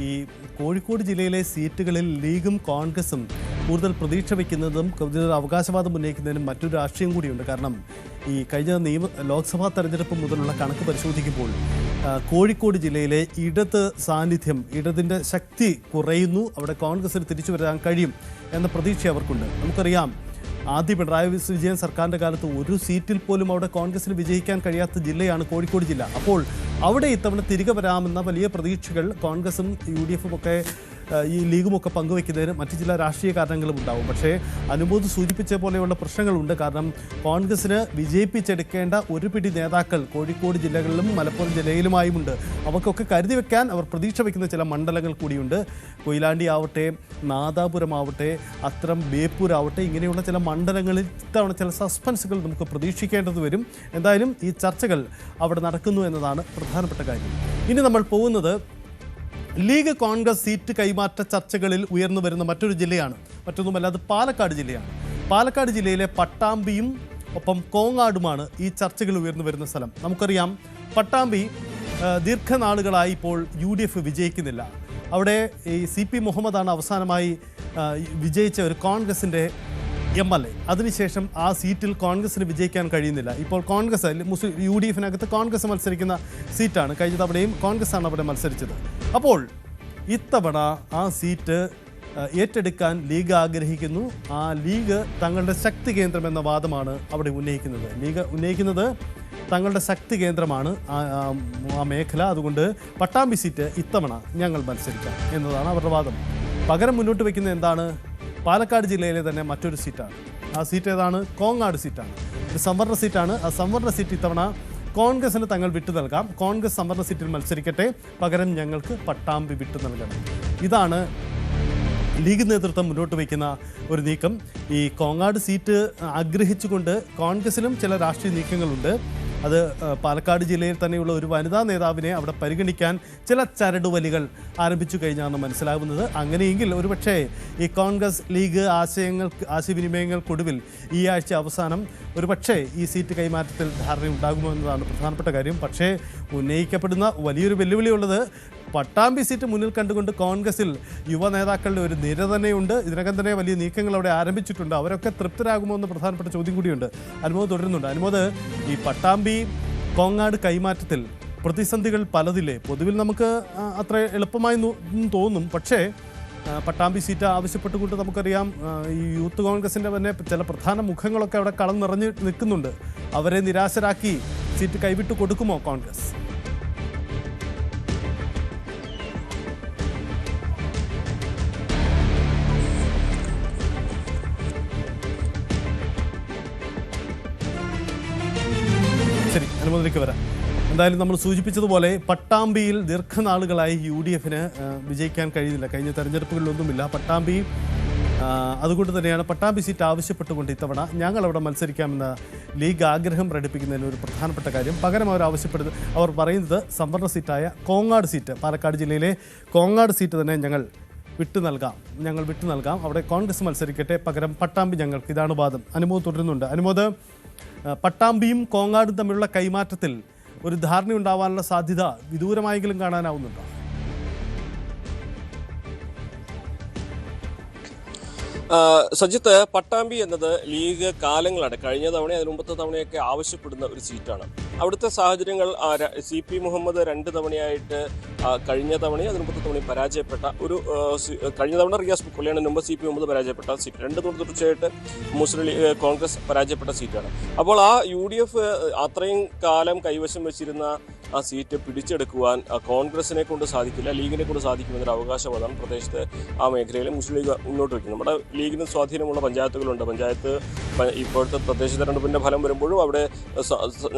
ഈ കോഴിക്കോട് ജില്ലയിലെ സീറ്റുകളിൽ ലീഗും കോൺഗ്രസും കൂടുതൽ പ്രതീക്ഷ വയ്ക്കുന്നതും കൂടുതൽ അവകാശവാദം ഉന്നയിക്കുന്നതിനും മറ്റൊരു രാഷ്ട്രീയം കൂടിയുണ്ട്. കാരണം ഈ കഴിഞ്ഞ ലോക്സഭാ തെരഞ്ഞെടുപ്പ് മുതലുള്ള കണക്ക് പരിശോധിക്കുമ്പോൾ കോഴിക്കോട് ജില്ലയിലെ ഇടത് സാന്നിധ്യം, ഇടതിൻ്റെ ശക്തി കുറയുന്നു. അവിടെ കോൺഗ്രസിന് തിരിച്ചു വരാൻ കഴിയും എന്ന പ്രതീക്ഷ അവർക്കുണ്ട്. നമുക്കറിയാം, ആദ്യ പിണറായി വിജയൻ സർക്കാരിൻ്റെ കാലത്ത് ഒരു സീറ്റിൽ പോലും അവിടെ കോൺഗ്രസിന് വിജയിക്കാൻ കഴിയാത്ത ജില്ലയാണ് കോഴിക്കോട് ജില്ല. അപ്പോൾ അവിടെ ഇത്തവണ തിരികെ വരാമെന്ന വലിയ പ്രതീക്ഷകൾ കോൺഗ്രസും UDF ഒക്കെ ഈ ലീഗുമൊക്കെ പങ്കുവയ്ക്കുന്നതിന് മറ്റു ചില രാഷ്ട്രീയ കാരണങ്ങളും ഉണ്ടാവും. പക്ഷേ അനുമോദ് സൂചിപ്പിച്ച പോലെയുള്ള പ്രശ്നങ്ങളുണ്ട്. കാരണം കോൺഗ്രസിന് വിജയിപ്പിച്ചെടുക്കേണ്ട ഒരു പിടി നേതാക്കൾ കോഴിക്കോട് ജില്ലകളിലും മലപ്പുറം ജില്ലയിലുമായുമുണ്ട്. അവർക്കൊക്കെ കരുതി വെക്കാൻ അവർ പ്രതീക്ഷ വയ്ക്കുന്ന ചില മണ്ഡലങ്ങൾ കൂടിയുണ്ട്. കൊയിലാണ്ടി ആവട്ടെ, നാദാപുരമാവട്ടെ, അത്തരം ബേപ്പൂരാവട്ടെ, ഇങ്ങനെയുള്ള ചില മണ്ഡലങ്ങളിൽ ഇത്തവണ ചില സസ്പെൻസുകൾ നമുക്ക് പ്രതീക്ഷിക്കേണ്ടത് വരും. എന്തായാലും ഈ ചർച്ചകൾ അവിടെ നടക്കുന്നു എന്നതാണ് പ്രധാനപ്പെട്ട കാര്യം. ഇനി നമ്മൾ പോകുന്നത് ലീഗ് കോൺഗ്രസ് സീറ്റ് കൈമാറ്റ ചർച്ചകളിൽ ഉയർന്നു വരുന്ന മറ്റൊരു ജില്ലയാണ്. മറ്റൊന്നുമല്ല, അത് പാലക്കാട് ജില്ലയാണ്. പാലക്കാട് ജില്ലയിലെ പട്ടാമ്പിയും ഒപ്പം കോങ്ങാടുമാണ് ഈ ചർച്ചകൾ ഉയർന്നു വരുന്ന സ്ഥലം. നമുക്കറിയാം, പട്ടാമ്പി ദീർഘനാളുകളായി ഇപ്പോൾ UDF വിജയിക്കുന്നില്ല. അവിടെ ഈ CP മുഹമ്മദാണ് അവസാനമായി വിജയിച്ച ഒരു കോൺഗ്രസിൻ്റെ MLA. അതിനുശേഷം ആ സീറ്റിൽ കോൺഗ്രസിന് വിജയിക്കാൻ കഴിയുന്നില്ല. ഇപ്പോൾ കോൺഗ്രസ് UDFനകത്ത് കോൺഗ്രസ് മത്സരിക്കുന്ന സീറ്റാണ്. കഴിഞ്ഞ തവണയും കോൺഗ്രസ്സാണ് അവിടെ മത്സരിച്ചത്. അപ്പോൾ ഇത്തവണ ആ സീറ്റ് ഏറ്റെടുക്കാൻ ലീഗ് ആഗ്രഹിക്കുന്നു. ആ ലീഗ് തങ്ങളുടെ ശക്തി കേന്ദ്രം എന്ന വാദമാണ് അവിടെ ഉന്നയിക്കുന്നത്. ലീഗ് ഉന്നയിക്കുന്നത് തങ്ങളുടെ ശക്തി കേന്ദ്രമാണ് ആ മേഖല. അതുകൊണ്ട് പട്ടാമ്പി സീറ്റ് ഇത്തവണ ഞങ്ങൾ മത്സരിക്കാം എന്നതാണ് അവരുടെ വാദം. പകരം മുന്നോട്ട് വയ്ക്കുന്നത് എന്താണ്? പാലക്കാട് ജില്ലയിലെ തന്നെ മറ്റൊരു സീറ്റാണ്. ആ സീറ്റ് ഏതാണ്? കോങ്ങാട് സീറ്റാണ്. ഒരു സംവരണ സീറ്റാണ്. ആ സംവരണ സീറ്റ് ഇത്തവണ കോൺഗ്രസിന് തങ്ങൾ വിട്ടു നൽകാം. കോൺഗ്രസ് സംവരണ സീറ്റിൽ മത്സരിക്കട്ടെ, പകരം ഞങ്ങൾക്ക് പട്ടാമ്പി വിട്ടു നൽകണം. ഇതാണ് ലീഗ് നേതൃത്വം മുന്നോട്ട് വയ്ക്കുന്ന ഒരു നീക്കം. ഈ കോങ്ങാട് സീറ്റ് ആഗ്രഹിച്ചുകൊണ്ട് കോൺഗ്രസിലും ചില രാഷ്ട്രീയ നീക്കങ്ങളുണ്ട്. അത് പാലക്കാട് ജില്ലയിൽ തന്നെയുള്ള ഒരു വനിതാ നേതാവിനെ അവിടെ പരിഗണിക്കാൻ ചില ചരടുവലികൾ ആരംഭിച്ചു കഴിഞ്ഞാണ് മനസ്സിലാകുന്നത്. അങ്ങനെയെങ്കിൽ ഒരുപക്ഷേ ഈ കോൺഗ്രസ് ലീഗ് ആശയവിനിമയങ്ങൾക്കൊടുവിൽ ഈ ആഴ്ച അവസാനം ഒരുപക്ഷേ ഈ സീറ്റ് കൈമാറ്റത്തിൽ ധാരണ ഉണ്ടാകുമോ എന്നതാണ് പ്രധാനപ്പെട്ട കാര്യം. പക്ഷേ ഉന്നയിക്കപ്പെടുന്ന വലിയൊരു വെല്ലുവിളിയുള്ളത് പട്ടാമ്പി സീറ്റ് മുന്നിൽ കണ്ടുകൊണ്ട് കോൺഗ്രസിൽ യുവ നേതാക്കളുടെ ഒരു നിര തന്നെയുണ്ട്. ഇതിനകം തന്നെ വലിയ നീക്കങ്ങൾ അവിടെ ആരംഭിച്ചിട്ടുണ്ട്. അവരൊക്കെ തൃപ്തരാകുമോ എന്ന പ്രധാനപ്പെട്ട ചോദ്യം കൂടിയുണ്ട്. അനുമോദ് തുടരുന്നുണ്ട്. അനുമോദ്, ഈ പട്ടാമ്പി കോങ്ങാട് കൈമാറ്റത്തിൽ പ്രതിസന്ധികൾ പലതില്ലേ? പൊതുവിൽ നമുക്ക് അത്ര എളുപ്പമായി തോന്നും. പക്ഷേ പട്ടാമ്പി സീറ്റ് ആവശ്യപ്പെട്ടുകൊണ്ട് നമുക്കറിയാം, ഈ യൂത്ത് കോൺഗ്രസിൻ്റെ തന്നെ ചില പ്രധാന മുഖങ്ങളൊക്കെ അവിടെ കളം നിറഞ്ഞ് നിൽക്കുന്നുണ്ട്. അവരെ നിരാശരാക്കി സീറ്റ് കൈവിട്ട് കൊടുക്കുമോ കോൺഗ്രസ്? ശരി, അനുമതിലേക്ക് വരാം. എന്തായാലും നമ്മൾ സൂചിപ്പിച്ചതുപോലെ പട്ടാമ്പിയിൽ ദീർഘനാളുകളായി UDFന് വിജയിക്കാൻ കഴിയുന്നില്ല. കഴിഞ്ഞ തെരഞ്ഞെടുപ്പുകളിലൊന്നുമില്ല. പട്ടാമ്പി അതുകൊണ്ട് തന്നെയാണ് പട്ടാമ്പി സീറ്റ് ആവശ്യപ്പെട്ടുകൊണ്ട് ഇത്തവണ ഞങ്ങളവിടെ മത്സരിക്കാമെന്ന ലീഗ് ആഗ്രഹം പ്രകടിപ്പിക്കുന്നതിന് ഒരു പ്രധാനപ്പെട്ട കാര്യം. പകരം അവർ പറയുന്നത് സംവരണ സീറ്റായ കോങ്ങാട് സീറ്റ്, പാലക്കാട് ജില്ലയിലെ കോങ്ങാട് സീറ്റ് തന്നെ ഞങ്ങൾ വിട്ടു നൽകാം. അവിടെ കോൺഗ്രസ് മത്സരിക്കട്ടെ, പകരം പട്ടാമ്പി ഞങ്ങൾക്ക്. ഇതാണ് വാദം. അനുമോദ് തുടരുന്നുണ്ട്. അനുമോദ്, പട്ടാമ്പിയും കോങ്ങാടും തമ്മിലുള്ള കൈമാറ്റത്തിൽ ഒരു ധാരണയുണ്ടാവാനുള്ള സാധ്യത വിദൂരമായെങ്കിലും കാണാനാവുന്നുണ്ടോ? സജിത്ത്, പട്ടാമ്പി എന്നത് ലീഗ് കാലങ്ങളാണ്, കഴിഞ്ഞ തവണ അതിന് മുമ്പത്തെ തവണയൊക്കെ ആവശ്യപ്പെടുന്ന ഒരു സീറ്റാണ്. അവിടുത്തെ സാഹചര്യങ്ങൾ CP മുഹമ്മദ് 2 തവണയായിട്ട് കഴിഞ്ഞ തവണയും അതിന് മുമ്പത്തെ തവണയും പരാജയപ്പെട്ട ഒരു കഴിഞ്ഞ തവണ റിയാസ് കൊല്ലിയാണ് മുമ്പ് CP മുഹമ്മദ് പരാജയപ്പെട്ട സീറ്റ്. 2 തവണ തുടർച്ചയായിട്ട് മുസ്ലിം ലീഗ് കോൺഗ്രസ് പരാജയപ്പെട്ട സീറ്റാണ്. അപ്പോൾ ആ UDF അത്രയും കാലം കൈവശം വെച്ചിരുന്ന ആ സീറ്റ് പിടിച്ചെടുക്കുവാൻ കോൺഗ്രസിനെ കൊണ്ട് സാധിക്കില്ല, ലീഗിനെ കൊണ്ട് സാധിക്കുമെന്നൊരു അവകാശവാദമാണ് പ്രദേശത്ത് ആ മേഖലയിൽ മുസ്ലിം ലീഗ് മുന്നോട്ട് വയ്ക്കുന്നത്. നമ്മുടെ ലീഗിന് സ്വാധീനമുള്ള പഞ്ചായത്തുകളുണ്ട്. പഞ്ചായത്ത് ഇപ്പോഴത്തെ തദ്ദേശ തെരഞ്ഞെടുപ്പിൻ്റെ ഫലം വരുമ്പോഴും അവിടെ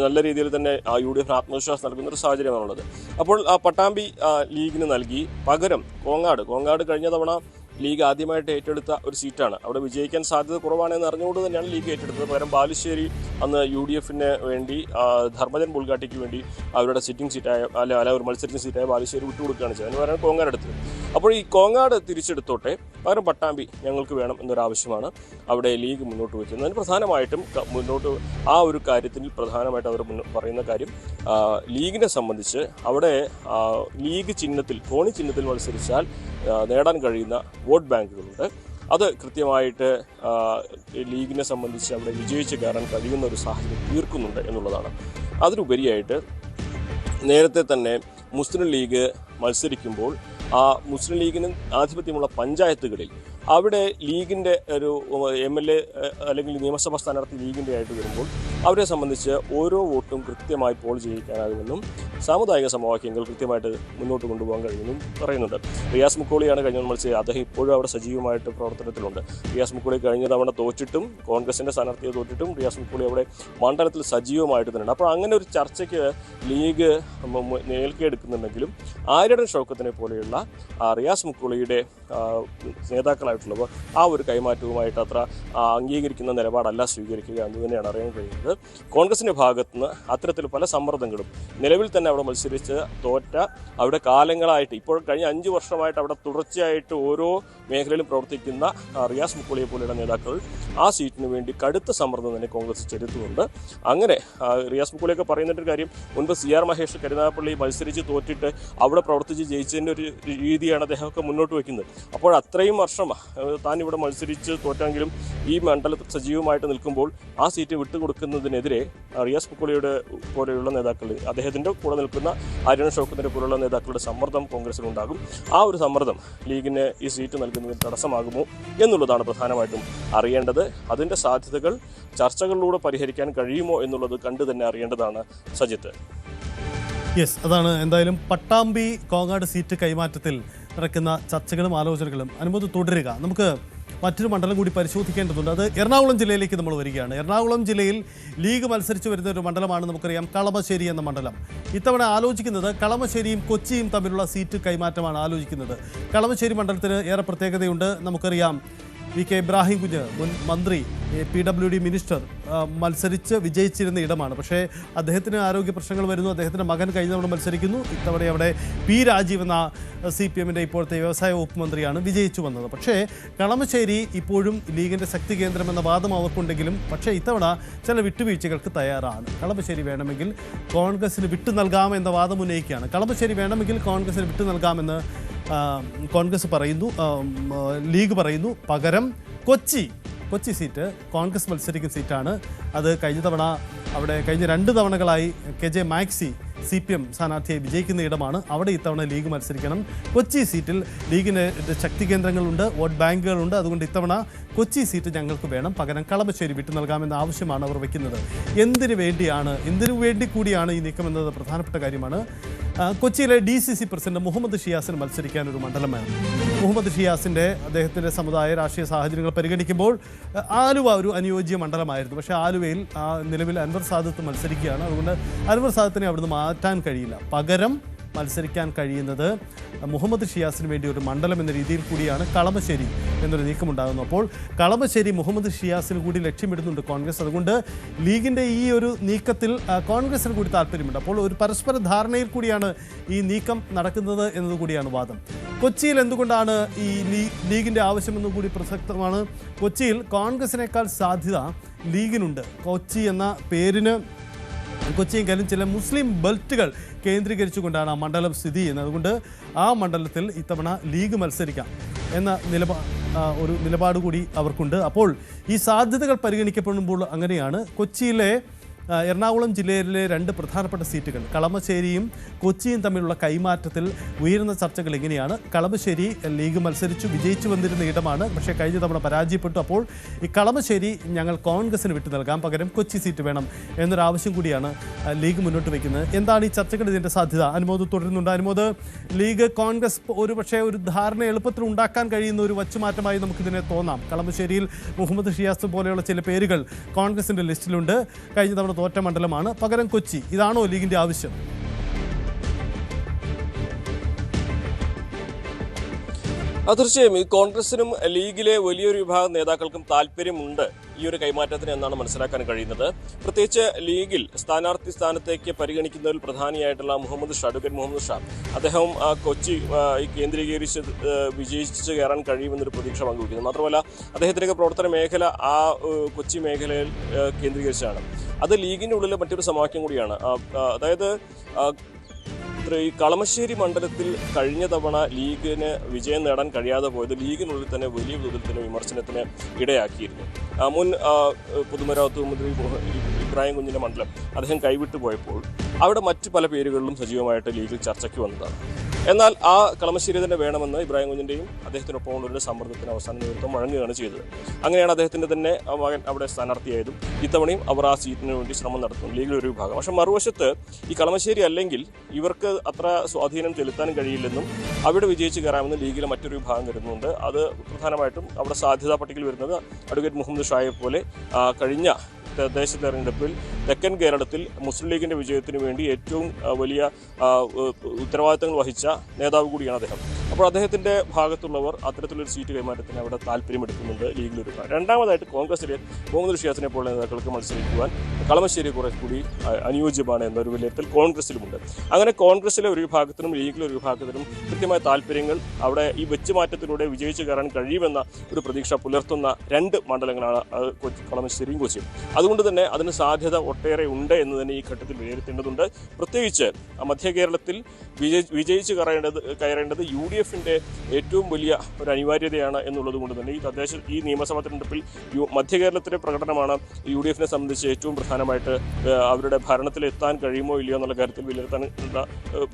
നല്ല രീതിയിൽ തന്നെ UDF ആത്മവിശ്വാസം നൽകുന്ന ഒരു സാഹചര്യമാണുള്ളത്. അപ്പോൾ ആ പട്ടാമ്പി ലീഗിന് നൽകി, പകരം കോങ്ങാട് കഴിഞ്ഞ തവണ ലീഗ് ആദ്യമായിട്ട് ഏറ്റെടുത്ത ഒരു സീറ്റാണ്. അവിടെ വിജയിക്കാൻ സാധ്യത കുറവാണെന്ന് അറിഞ്ഞുകൊണ്ട് തന്നെയാണ് ലീഗ് ഏറ്റെടുത്തത്. പകരം ബാലുശ്ശേരി അന്ന് UDFന് വേണ്ടി ധർമ്മജൻ ബുൾഗാട്ടിക്ക് വേണ്ടി അവരുടെ സിറ്റിംഗ് സീറ്റായ അല്ല ഒരു മത്സരിക്കുന്ന സീറ്റായ ബാലുശ്ശേരി വിട്ടുകൊടുക്കുകയാണ് ചെയ്തത്. അതിന് പകരം കോങ്ങാട് എടുത്തത്. അപ്പോൾ ഈ കോങ്ങാട് തിരിച്ചെടുത്തോട്ടെ, പകരം പട്ടാമ്പി ഞങ്ങൾക്ക് വേണം എന്നൊരാവശ്യമാണ് അവിടെ ലീഗ് മുന്നോട്ട് വയ്ക്കുന്നത്. അതിന് പ്രധാനമായിട്ടും മുന്നോട്ട് ആ ഒരു കാര്യത്തിൽ പ്രധാനമായിട്ട് അവർ പറയുന്ന കാര്യം, ലീഗിനെ സംബന്ധിച്ച് അവിടെ ലീഗ് ചിഹ്നത്തിൽ കോണി ചിഹ്നത്തിൽ മത്സരിച്ചാൽ നേടാൻ കഴിയുന്ന വോട്ട് ബാങ്കുകളുണ്ട്. അത് കൃത്യമായിട്ട് ലീഗിനെ സംബന്ധിച്ച് അവിടെ വിജയിച്ച് കയറാൻ കഴിയുന്ന ഒരു സാഹചര്യം തീർക്കുന്നുണ്ട് എന്നുള്ളതാണ്. അതിലുപരിയായിട്ട് നേരത്തെ തന്നെ മുസ്ലിം ലീഗ് മത്സരിക്കുമ്പോൾ ആ മുസ്ലിം ലീഗിന് ആധിപത്യമുള്ള പഞ്ചായത്തുകളിൽ അവിടെ ലീഗിൻ്റെ ഒരു MLA അല്ലെങ്കിൽ നിയമസഭാ സ്ഥാനാർത്ഥി ലീഗിൻ്റെ ആയിട്ട് വരുമ്പോൾ അവരെ സംബന്ധിച്ച് ഓരോ വോട്ടും കൃത്യമായി പോൾ ചെയ്യിക്കാനാകുമെന്നും സാമുദായിക സമവാക്യങ്ങൾ കൃത്യമായിട്ട് മുന്നോട്ട് കൊണ്ടുപോകാൻ കഴിയുമെന്നും പറയുന്നുണ്ട്. റിയാസ് മുക്കോളിയാണ് കഴിഞ്ഞ മത്സരം. അദ്ദേഹം ഇപ്പോഴും അവിടെ സജീവമായിട്ട് പ്രവർത്തനത്തിലുണ്ട്. റിയാസ് മുക്കോളി കഴിഞ്ഞ തവണ തോറ്റിട്ടും കോൺഗ്രസിൻ്റെ സ്ഥാനാർത്ഥിയെ തോറ്റിട്ടും റിയാസ് മുക്കോളി അവിടെ മണ്ഡലത്തിൽ സജീവമായിട്ട് തന്നെയുണ്ട്. അപ്പോൾ അങ്ങനെ ഒരു ചർച്ചയ്ക്ക് ലീഗ് നേൽക്കെടുക്കുന്നുണ്ടെങ്കിലും ആര്യടൻ ഷൗക്കത്തിനെ പോലെയുള്ള റിയാസ് മുക്കോളിയുടെ നേതാക്കളായിട്ടുള്ളവർ ആ ഒരു കൈമാറ്റവുമായിട്ട് അത്ര അംഗീകരിക്കുന്ന നിലപാടല്ല സ്വീകരിക്കുക എന്ന് തന്നെയാണ് അറിയാൻ കഴിയുന്നത്. കോൺഗ്രസിൻ്റെ ഭാഗത്തുനിന്ന് അത്തരത്തിൽ പല സമ്മർദ്ദങ്ങളും നിലവിൽ തന്നെ അവിടെ മത്സരിച്ച് തോറ്റ അവിടെ കാലങ്ങളായിട്ട് ഇപ്പോൾ കഴിഞ്ഞ 5 വർഷമായിട്ട് അവിടെ തുടർച്ചയായിട്ട് ഓരോ മേഖലയിലും പ്രവർത്തിക്കുന്ന റിയാസ് മുക്കോളിയെ പോലെയുള്ള നേതാക്കൾ ആ സീറ്റിന് വേണ്ടി കടുത്ത സമ്മർദ്ദം തന്നെ കോൺഗ്രസ് ചെലുത്തുന്നുണ്ട്. അങ്ങനെ റിയാസ് മുക്കോളിയൊക്കെ പറയുന്നൊരു കാര്യം, മുൻപ് CR മഹേഷ് കരുനാഗപ്പള്ളി മത്സരിച്ച് തോറ്റിട്ട് അവിടെ പ്രവർത്തിച്ച് ജയിച്ചതിൻ്റെ ഒരു രീതിയാണ് അദ്ദേഹമൊക്കെ മുന്നോട്ട് വയ്ക്കുന്നത്. അപ്പോൾ അത്രയും വർഷം താൻ ഇവിടെ മത്സരിച്ച് തോറ്റെങ്കിലും ഈ മണ്ഡലത്തിൽ സജീവമായിട്ട് നിൽക്കുമ്പോൾ ആ സീറ്റ് വിട്ടുകൊടുക്കുന്നതിനെതിരെ റിയാസ് മുക്കോളിയുടെ പോലെയുള്ള നേതാക്കൾ, അദ്ദേഹത്തിൻ്റെ കൂടെ നിൽക്കുന്ന ആര്യൻ ഷൗക്കത്തിൻ്റെ പോലെയുള്ള നേതാക്കളുടെ സമ്മർദ്ദം കോൺഗ്രസിനുണ്ടാകും. ആ ഒരു സമ്മർദ്ദം ലീഗിന് ഈ സീറ്റ് നൽകുന്നതിന് തടസ്സമാകുമോ എന്നുള്ളതാണ് പ്രധാനമായിട്ടും അറിയേണ്ടത്. അതിൻ്റെ സാധ്യതകൾ ചർച്ചകളിലൂടെ പരിഹരിക്കാൻ കഴിയുമോ എന്നുള്ളത് കണ്ടു തന്നെ അറിയേണ്ടതാണ് സജിത്ത്. യെസ്, അതാണ് എന്തായാലും പട്ടാമ്പി കോങ്ങാട് സീറ്റ് കൈമാറ്റത്തിൽ നടക്കുന്ന ചർച്ചകളും ആലോചനകളും അനുമതി തുടരുക. നമുക്ക് മറ്റൊരു മണ്ഡലം കൂടി പരിശോധിക്കേണ്ടതുണ്ട്. അത് എറണാകുളം ജില്ലയിലേക്ക് നമ്മൾ വരികയാണ്. എറണാകുളം ജില്ലയിൽ ലീഗ് മത്സരിച്ച് വരുന്ന ഒരു മണ്ഡലമാണ് നമുക്കറിയാം കളമശ്ശേരി എന്ന മണ്ഡലം. ഇത്തവണ ആലോചിക്കുന്നത് കളമശ്ശേരിയും കൊച്ചിയും തമ്മിലുള്ള സീറ്റ് കൈമാറ്റമാണ് ആലോചിക്കുന്നത്. കളമശ്ശേരി മണ്ഡലത്തിന് ഏറെ പ്രത്യേകതയുണ്ട്. നമുക്കറിയാം VK ഇബ്രാഹിം കുഞ്ഞ് മുൻ മന്ത്രി PWD മിനിസ്റ്റർ മത്സരിച്ച് വിജയിച്ചിരുന്ന ഇടമാണ്. പക്ഷേ അദ്ദേഹത്തിന് ആരോഗ്യ പ്രശ്നങ്ങൾ വരുന്നു. അദ്ദേഹത്തിൻ്റെ മകൻ കഴിഞ്ഞ തവണ മത്സരിക്കുന്നു. ഇത്തവണ അവിടെ P രാജീവ് എന്ന CPMൻ്റെ ഇപ്പോഴത്തെ വ്യവസായ വകുപ്പ് മന്ത്രിയാണ് വിജയിച്ചു വന്നത്. പക്ഷേ കളമശ്ശേരി ഇപ്പോഴും ലീഗിൻ്റെ ശക്തി കേന്ദ്രം എന്ന വാദം അവർക്കുണ്ടെങ്കിലും പക്ഷേ ഇത്തവണ ചില വിട്ടുവീഴ്ചകൾക്ക് തയ്യാറാണ്. കളമശ്ശേരി വേണമെങ്കിൽ കോൺഗ്രസിന് വിട്ടു നൽകാമെന്ന വാദം ഉന്നയിക്കുകയാണ്. കളമശ്ശേരി വേണമെങ്കിൽ കോൺഗ്രസിന് വിട്ടു നൽകാമെന്ന് കോൺഗ്രസ് പറയുന്നു, ലീഗ് പറയുന്നു. പകരം കൊച്ചി സീറ്റ് കോൺഗ്രസ് മത്സരിക്കുന്ന സീറ്റാണ്. അത് കഴിഞ്ഞ തവണ അവിടെ കഴിഞ്ഞ 2 തവണകളായി KJ മാക്സി CPM സ്ഥാനാർത്ഥിയായി വിജയിക്കുന്ന ഇടമാണ്. അവിടെ ഇത്തവണ ലീഗ് മത്സരിക്കണം. കൊച്ചി സീറ്റിൽ ലീഗിന് ശക്തി കേന്ദ്രങ്ങളുണ്ട്, വോട്ട് ബാങ്കുകളുണ്ട്. അതുകൊണ്ട് ഇത്തവണ കൊച്ചി സീറ്റ് ഞങ്ങൾക്ക് വേണം, പകരം കളമശ്ശേരി വിട്ടു നൽകാമെന്ന ആവശ്യമാണ് അവർ വയ്ക്കുന്നത്. എന്തിനു വേണ്ടി കൂടിയാണ് ഈ നീക്കം എന്നത് പ്രധാനപ്പെട്ട കാര്യമാണ്. കൊച്ചിയിലെ DCC പ്രസിഡന്റ് മുഹമ്മദ് ഷിയാസിന് മത്സരിക്കാൻ ഒരു മണ്ഡലമാണ്. മുഹമ്മദ് ഷിയാസിൻ്റെ അദ്ദേഹത്തിൻ്റെ സമുദായ രാഷ്ട്രീയ സാഹചര്യങ്ങൾ പരിഗണിക്കുമ്പോൾ ആലുവ ഒരു അനുയോജ്യ മണ്ഡലമായിരുന്നു. പക്ഷേ ആലുവയിൽ നിലവിൽ അൻവർ സാദത്ത് മത്സരിക്കുകയാണ്. അതുകൊണ്ട് അൻവർ സാദത്തിനെ അവിടുന്ന് മാറ്റാൻ കഴിയില്ല. പകരം മത്സരിക്കാൻ കഴിയുന്നത് മുഹമ്മദ് ഷിയാസിന് വേണ്ടി ഒരു മണ്ഡലം എന്ന രീതിയിൽ കൂടിയാണ് കളമശ്ശേരി എന്നൊരു നീക്കമുണ്ടാകുന്നു. അപ്പോൾ കളമശ്ശേരി മുഹമ്മദ് ഷിയാസിന് കൂടി ലക്ഷ്യമിടുന്നുണ്ട് കോൺഗ്രസ്. അതുകൊണ്ട് ലീഗിൻ്റെ ഈ ഒരു നീക്കത്തിൽ കോൺഗ്രസിന് കൂടി താല്പര്യമുണ്ട്. അപ്പോൾ ഒരു പരസ്പര ധാരണയിൽ കൂടിയാണ് ഈ നീക്കം നടക്കുന്നത് എന്നതുകൂടിയാണ് വാദം. കൊച്ചിയിൽ എന്തുകൊണ്ടാണ് ഈ ലീഗിൻ്റെ ആവശ്യമെന്നും കൂടി പ്രസക്തമാണ്. കൊച്ചിയിൽ കോൺഗ്രസിനേക്കാൾ സാധ്യത ലീഗിനുണ്ട്. കൊച്ചി എന്ന പേരിന് കൊച്ചിയെങ്കിലും ചില മുസ്ലിം ബെൽറ്റുകൾ കേന്ദ്രീകരിച്ചുകൊണ്ടാണ് ആ മണ്ഡലം സ്ഥിതി ചെയ്യുന്നത്. അതുകൊണ്ട് ആ മണ്ഡലത്തിൽ ഇത്തവണ ലീഗ് മത്സരിക്കാം എന്ന നിലപാട് കൂടി അവർക്കുണ്ട്. അപ്പോൾ ഈ സാധ്യതകൾ പരിഗണിക്കപ്പെടുമ്പോൾ അങ്ങനെയാണ് കൊച്ചിയിലെ എറണാകുളം ജില്ലയിലെ 2 പ്രധാനപ്പെട്ട സീറ്റുകൾ കളമശ്ശേരിയും കൊച്ചിയും തമ്മിലുള്ള കൈമാറ്റത്തിൽ ഉയരുന്ന ചർച്ചകൾ എങ്ങനെയാണ്. കളമശ്ശേരി ലീഗ് മത്സരിച്ചു വിജയിച്ചു വന്നിരുന്ന ഇടമാണ്, പക്ഷേ കഴിഞ്ഞ തവണ പരാജയപ്പെട്ടു. അപ്പോൾ ഈ കളമശ്ശേരി ഞങ്ങൾ കോൺഗ്രസിന് വിട്ടു നൽകാം, പകരം കൊച്ചി സീറ്റ് വേണം എന്നൊരാവശ്യം കൂടിയാണ് ലീഗ് മുന്നോട്ട് വയ്ക്കുന്നത്. എന്താണ് ഈ ചർച്ചകൾ, ഇതിൻ്റെ സാധ്യത? അനുമോദ് തുടരുന്നുണ്ട്. അനുമോദ്, ലീഗ് കോൺഗ്രസ് ഒരു ധാരണ എളുപ്പത്തിൽ ഉണ്ടാക്കാൻ കഴിയുന്ന ഒരു വച്ചുമാറ്റമായി നമുക്കിതിനെ തോന്നാം. കളമശ്ശേരിയിൽ മുഹമ്മദ് ഷിയാസ് പോലെയുള്ള ചില പേരുകൾ കോൺഗ്രസിൻ്റെ ലിസ്റ്റിലുണ്ട്. കഴിഞ്ഞ തവണ തോറ്റ മണ്ഡലമാണ്, പകരം കൊച്ചി. ഇതാണോ ലീഗിന്റെ ആവശ്യം? തീർച്ചയായും ഈ കോൺഗ്രസിനും ലീഗിലെ വലിയൊരു വിഭാഗം നേതാക്കൾക്കും താല്പര്യമുണ്ട് ഈ ഒരു കൈമാറ്റത്തിന് എന്നാണ് മനസ്സിലാക്കാൻ കഴിയുന്നത്. പ്രത്യേകിച്ച് ലീഗിൽ സ്ഥാനാർത്ഥി സ്ഥാനത്തേക്ക് പരിഗണിക്കുന്നതിൽ പ്രധാനിയായിട്ടുള്ള അഡ്വക്കേറ്റ് മുഹമ്മദ് ഷാ, അദ്ദേഹം കൊച്ചി കേന്ദ്രീകരിച്ച് വിജയിച്ച് കയറാൻ കഴിയുമെന്നൊരു പ്രതീക്ഷ പങ്കുവയ്ക്കുന്നു. മാത്രമല്ല അദ്ദേഹത്തിൻ്റെ പ്രവർത്തന മേഖല ആ കൊച്ചി മേഖലയിൽ കേന്ദ്രീകരിച്ചാണ്. അത് ലീഗിൻ്റെ ഉള്ളിലെ മറ്റൊരു സമവാക്യം കൂടിയാണ്. അതായത് ഈ കളമശ്ശേരി മണ്ഡലത്തിൽ കഴിഞ്ഞ തവണ ലീഗിന് വിജയം നേടാൻ കഴിയാതെ പോയത് ലീഗിനുള്ളിൽ തന്നെ വലിയ തോതിൽ തന്നെ വിമർശനത്തിന് ഇടയാക്കിയിരുന്നു. മുൻ പൊതുമരാമത്ത് മന്ത്രി ഇബ്രാഹിം കുഞ്ഞിൻ്റെ മണ്ഡലം അദ്ദേഹം കൈവിട്ടു പോയപ്പോൾ അവിടെ മറ്റ് പല പേരുകളിലും സജീവമായിട്ട് ലീഗിൽ ചർച്ചയ്ക്ക് വന്നതാണ്. എന്നാൽ ആ കളമശ്ശേരി തന്നെ വേണമെന്ന് ഇബ്രാഹിം കുഞ്ഞിൻ്റെയും അദ്ദേഹത്തിനൊപ്പമുള്ളവരുടെ സമ്മർദ്ദത്തിന് അവസാന നേതൃത്വം വഴങ്ങുകയാണ് ചെയ്തത്. അങ്ങനെയാണ് അദ്ദേഹത്തിൻ്റെ തന്നെ മകൻ അവിടെ സ്ഥാനാർത്ഥിയായതും ഇത്തവണയും അവർ ആ സീറ്റിന് വേണ്ടി ശ്രമം നടത്തും ലീഗിലൊരു വിഭാഗം. പക്ഷേ മറുവശത്ത് ഈ കളമശ്ശേരി അല്ലെങ്കിൽ ഇവർക്ക് അത്ര സ്വാധീനം ചെലുത്താൻ കഴിയില്ലെന്നും അവിടെ വിജയിച്ച് കയറാമെന്ന് ലീഗിലെ മറ്റൊരു വിഭാഗം കരുതുന്നുണ്ട്. അത് പ്രധാനമായിട്ടും അവിടെ സാധ്യതാ പട്ടികയിൽ വരുന്നത് അഡ്വക്കേറ്റ് മുഹമ്മദ് ഷായെ പോലെ കഴിഞ്ഞ തദ്ദേശ തെരഞ്ഞെടുപ്പിൽ തെക്കൻ കേരളത്തിൽ മുസ്ലിം ലീഗിൻ്റെ വിജയത്തിന് വേണ്ടി ഏറ്റവും വലിയ ഉത്തരവാദിത്തങ്ങൾ വഹിച്ച നേതാവ് കൂടിയാണ് അദ്ദേഹം. അപ്പോൾ അദ്ദേഹത്തിൻ്റെ ഭാഗത്തുള്ളവർ അത്തരത്തിലൊരു സീറ്റ് കൈമാറ്റത്തിന് അവിടെ താല്പര്യമെടുക്കുന്നുണ്ട് ലീഗിലൊരു. രണ്ടാമതായിട്ട് കോൺഗ്രസിലെ മുഹമ്മദ് ഷിയാസിനെ പോലുള്ള നേതാക്കൾക്ക് മത്സരിക്കുവാൻ കളമശ്ശേരി കുറെ കൂടി അനുയോജ്യമാണ് എന്നൊരു വിലയിരുത്തൽ കോൺഗ്രസിലുമുണ്ട്. അങ്ങനെ കോൺഗ്രസിലെ ഒരു വിഭാഗത്തിനും ലീഗിലെ ഒരു വിഭാഗത്തിനും കൃത്യമായ താല്പര്യങ്ങൾ അവിടെ ഈ വെച്ചുമാറ്റത്തിലൂടെ വിജയിച്ച് കയറാൻ കഴിയുമെന്ന ഒരു പ്രതീക്ഷ പുലർത്തുന്ന രണ്ട് മണ്ഡലങ്ങളാണ് കളമശ്ശേരിയും കൊച്ചിയും. അതുകൊണ്ട് തന്നെ അതിന് സാധ്യത ഒട്ടേറെ ഉണ്ട് എന്ന് തന്നെ ഈ ഘട്ടത്തിൽ വിലയിരുത്തേണ്ടതുണ്ട്. പ്രത്യേകിച്ച് മധ്യ കേരളത്തിൽ വിജയിച്ച് കയറേണ്ടത് UDFിൻ്റെ ഏറ്റവും വലിയ ഒരു അനിവാര്യതയാണ് എന്നുള്ളത് കൊണ്ട് തന്നെ ഈ നിയമസഭാ തെരഞ്ഞെടുപ്പിൽ മധ്യ കേരളത്തിലെ പ്രകടനമാണ് UDFിനെ സംബന്ധിച്ച് ഏറ്റവും പ്രധാനമായിട്ട് അവരുടെ ഭരണത്തിലെത്താൻ കഴിയുമോ ഇല്ലയോ എന്നുള്ള കാര്യത്തിൽ വിലയിരുത്താനുള്ള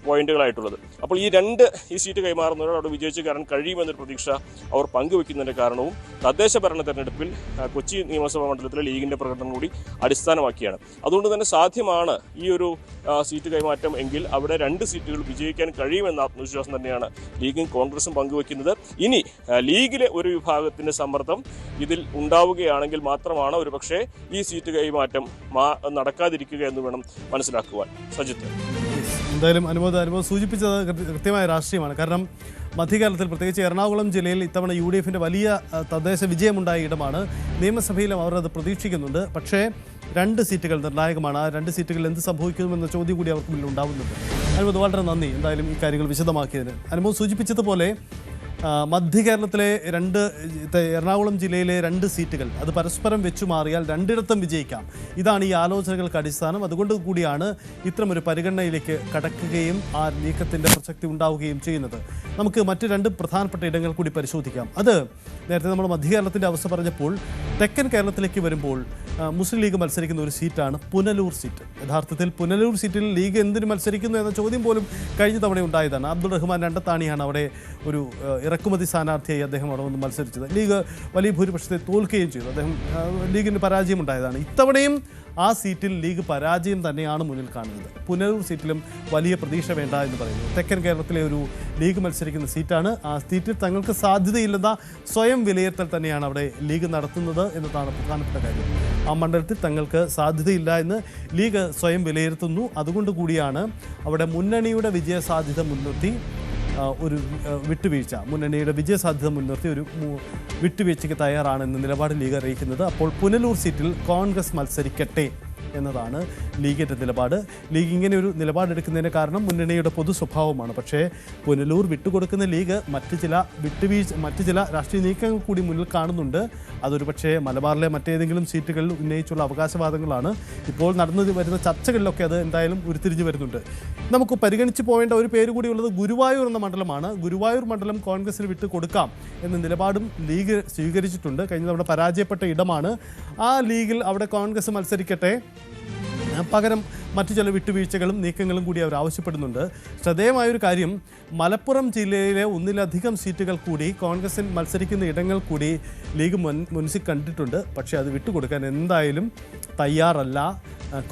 പോയിന്റുകളായിട്ടുള്ളത്. അപ്പോൾ ഈ സീറ്റ് കൈമാറുന്നവരോട് അവിടെ വിജയിച്ച് കയറാൻ കഴിയുമെന്നൊരു പ്രതീക്ഷ അവർ പങ്കുവെക്കുന്നതിൻ്റെ കാരണവും തദ്ദേശ ഭരണ തെരഞ്ഞെടുപ്പിൽ കൊച്ചി നിയമസഭാ മണ്ഡലത്തിലെ ലീഗിൻ്റെ പ്രകടനം കൂടി അടിസ്ഥാനമാക്കിയാണ്. അതുകൊണ്ട് തന്നെ സാധ്യമാണ് ഈ ഒരു സീറ്റ് കൈമാറ്റം എങ്കിൽ അവിടെ 2 സീറ്റുകൾ വിജയിക്കാൻ കഴിയുമെന്ന ആത്മവിശ്വാസം തന്നെയാണ് ലീഗും കോൺഗ്രസും പങ്കുവെക്കുന്നത്. ഇനി ലീഗിലെ ഒരു വിഭാഗത്തിൻ്റെ സമ്മർദ്ദം ഇതിൽ ഉണ്ടാവുകയാണെങ്കിൽ മാത്രമാണ് ഒരുപക്ഷെ ഈ സീറ്റ് കൈമാറ്റം നടക്കാതിരിക്കുക എന്ന് വേണം മനസ്സിലാക്കുവാൻ. സജിത്ത്, എന്തായാലും അനുമോദ് സൂചിപ്പിച്ചത് കൃത്യമായ രാഷ്ട്രീയമാണ്. കാരണം മധ്യകാലത്തിൽ പ്രത്യേകിച്ച് എറണാകുളം ജില്ലയിൽ ഇത്തവണ UDFിൻ്റെ വലിയ തദ്ദേശ വിജയമുണ്ടായ ഇടമാണ്. നിയമസഭയിലും അവർ അത് പ്രതീക്ഷിക്കുന്നുണ്ട്. പക്ഷേ 2 സീറ്റുകൾ നിർണായകമാണ്. ആ 2 സീറ്റുകൾ എന്ത് സംഭവിക്കുമെന്ന ചോദ്യം കൂടി അവർക്ക് മുന്നിൽ ഉണ്ടാകുന്നുണ്ട്. അനുമോദ്, വളരെ നന്ദി എന്തായാലും ഈ കാര്യങ്ങൾ വിശദമാക്കിയതിന്. അനുമോദ് സൂചിപ്പിച്ചതുപോലെ മധ്യ കേരളത്തിലെ എറണാകുളം ജില്ലയിലെ 2 സീറ്റുകൾ അത് പരസ്പരം വെച്ചു മാറിയാൽ 2ഇടത്തും വിജയിക്കാം. ഇതാണ് ഈ ആലോചനകൾക്ക് അടിസ്ഥാനം. അതുകൊണ്ട് കൂടിയാണ് ഇത്തരമൊരു പരിഗണനയിലേക്ക് കടക്കുകയും ആ നീക്കത്തിൻ്റെ പ്രസക്തി ഉണ്ടാവുകയും ചെയ്യുന്നത്. നമുക്ക് മറ്റ് 2 പ്രധാനപ്പെട്ട ഇടങ്ങൾ കൂടി പരിശോധിക്കാം. അത് നേരത്തെ നമ്മൾ മധ്യ കേരളത്തിൻ്റെ അവസ്ഥ പറഞ്ഞപ്പോൾ തെക്കൻ കേരളത്തിലേക്ക് വരുമ്പോൾ മുസ്ലിം ലീഗ് മത്സരിക്കുന്ന ഒരു സീറ്റാണ് പുനലൂർ സീറ്റ്. യഥാർത്ഥത്തിൽ പുനലൂർ സീറ്റിൽ ലീഗ് എന്തിന് മത്സരിക്കുന്നു എന്ന ചോദ്യം പോലും കഴിഞ്ഞ തവണ ഉണ്ടായതാണ്. അബ്ദുൾ റഹ്മാൻ രണ്ടത്താണിയാണ് അവിടെ ഒരു ഇറക്കുമതി സ്ഥാനാർത്ഥിയായി അദ്ദേഹം അവിടെ വന്ന് മത്സരിച്ചത്. ലീഗ് വലിയ ഭൂരിപക്ഷത്തെ തോൽക്കുകയും ചെയ്തു. അദ്ദേഹം ലീഗിന് പരാജയമുണ്ടായതാണ്. ഇത്തവണയും ആ സീറ്റിൽ ലീഗ് പരാജയം തന്നെയാണ് മുന്നിൽ കാണുന്നത്. പുനലൂർ സീറ്റിലും വലിയ പ്രതീക്ഷ വേണ്ട എന്ന് പറയുന്നു. തെക്കൻ കേരളത്തിലെ ഒരു ലീഗ് മത്സരിക്കുന്ന സീറ്റാണ്. ആ സീറ്റിൽ തങ്ങൾക്ക് സാധ്യതയില്ലെന്ന സ്വയം വിലയിരുത്തൽ തന്നെയാണ് അവിടെ ലീഗ് നടത്തുന്നത് എന്നതാണ് പ്രധാനപ്പെട്ട കാര്യം. ആ മണ്ഡലത്തിൽ തങ്ങൾക്ക് സാധ്യതയില്ല എന്ന് ലീഗ് സ്വയം വിലയിരുത്തുന്നു. അതുകൊണ്ട് കൂടിയാണ് അവിടെ മുന്നണിയുടെ വിജയസാധ്യത മുൻനിർത്തി ഒരു വിട്ടുവീഴ്ച, മുന്നണിയുടെ വിജയസാധ്യത മുൻനിർത്തി ഒരു വിട്ടുവീഴ്ചയ്ക്ക് തയ്യാറാണെന്ന് നിലപാട് ലീഗ് അറിയിക്കുന്നത്. അപ്പോൾ പുനലൂർ സീറ്റിൽ കോൺഗ്രസ് മത്സരിക്കട്ടെ എന്നതാണ് ലീഗിൻ്റെ നിലപാട്. ലീഗ് ഇങ്ങനെ ഒരു നിലപാടെടുക്കുന്നതിന് കാരണം മുന്നണിയുടെ പൊതു സ്വഭാവമാണ്. പക്ഷേ പുനലൂർ വിട്ടുകൊടുക്കുന്ന ലീഗ് മറ്റ് ചില രാഷ്ട്രീയ നീക്കങ്ങൾ കൂടി മുന്നിൽ കാണുന്നുണ്ട്. അതൊരു പക്ഷേ മലബാറിലെ മറ്റേതെങ്കിലും സീറ്റുകളിൽ ഉന്നയിച്ചുള്ള അവകാശവാദങ്ങളാണ്. ഇപ്പോൾ നടന്നു വരുന്ന ചർച്ചകളിലൊക്കെ അത് എന്തായാലും ഉരുത്തിരിഞ്ഞു വരുന്നുണ്ട്. നമുക്ക് പരിഗണിച്ച് പോകേണ്ട ഒരു പേര് കൂടിയുള്ളത് ഗുരുവായൂർ എന്ന മണ്ഡലമാണ്. ഗുരുവായൂർ മണ്ഡലം കോൺഗ്രസിന് വിട്ടു കൊടുക്കാം എന്ന നിലപാടും ലീഗ് സ്വീകരിച്ചിട്ടുണ്ട്. കഴിഞ്ഞ തവണ പരാജയപ്പെട്ട ഇടമാണ്. ആ ലീഗിൽ അവിടെ കോൺഗ്രസ് മത്സരിക്കട്ടെ, പകരം മറ്റു ചില വിട്ടുവീഴ്ചകളും നീക്കങ്ങളും കൂടി അവർ ആവശ്യപ്പെടുന്നുണ്ട്. ശ്രദ്ധേയമായൊരു കാര്യം, മലപ്പുറം ജില്ലയിലെ 1ലധികം സീറ്റുകൾ കൂടി കോൺഗ്രസിൽ മത്സരിക്കുന്ന ഇടങ്ങൾ കൂടി ലീഗ് മുൻസിൽ കണ്ടിട്ടുണ്ട്. പക്ഷേ അത് വിട്ടുകൊടുക്കാൻ എന്തായാലും തയ്യാറല്ല.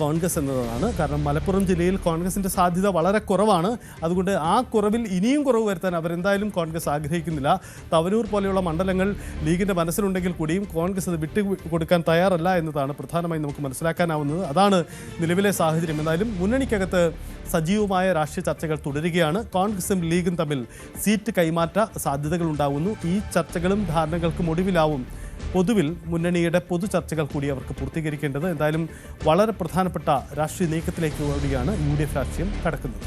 കോൺഗ്രസ് എന്നതാണ്. കാരണം മലപ്പുറം ജില്ലയിൽ കോൺഗ്രസിൻ്റെ സാധ്യത വളരെ കുറവാണ്. അതുകൊണ്ട് ആ കുറവിൽ ഇനിയും കുറവ് വരുത്താൻ അവരെന്തായാലും കോൺഗ്രസ് ആഗ്രഹിക്കുന്നില്ല. തവനൂർ പോലെയുള്ള മണ്ഡലങ്ങൾ ലീഗിൻ്റെ മനസ്സിലുണ്ടെങ്കിൽ കൂടിയും കോൺഗ്രസ് അത് വിട്ടുകൊടുക്കാൻ തയ്യാറല്ല എന്നതാണ് പ്രധാനമായും നമുക്ക് മനസ്സിലാക്കാനാവുന്നത്. അതാണ് നിലവിലെ സാഹചര്യം. എന്തായാലും മുന്നണിക്കകത്ത് സജീവമായ രാഷ്ട്രീയ ചർച്ചകൾ തുടരുകയാണ്. കോൺഗ്രസും ലീഗും തമ്മിൽ സീറ്റ് കൈമാറ്റ സാധ്യതകൾ ഉണ്ടാകുന്നു. ഈ ചർച്ചകളും ധാരണകൾക്കും ഒടുവിലാവും പൊതുവിൽ മുന്നണിയുടെ പൊതു ചർച്ചകൾ കൂടി അവർക്ക് പൂർത്തീകരിക്കേണ്ടത്. എന്തായാലും വളരെ പ്രധാനപ്പെട്ട രാഷ്ട്രീയ നീക്കത്തിലേക്ക് കൂടിയാണ് UDF രാഷ്ട്രീയം കടക്കുന്നത്.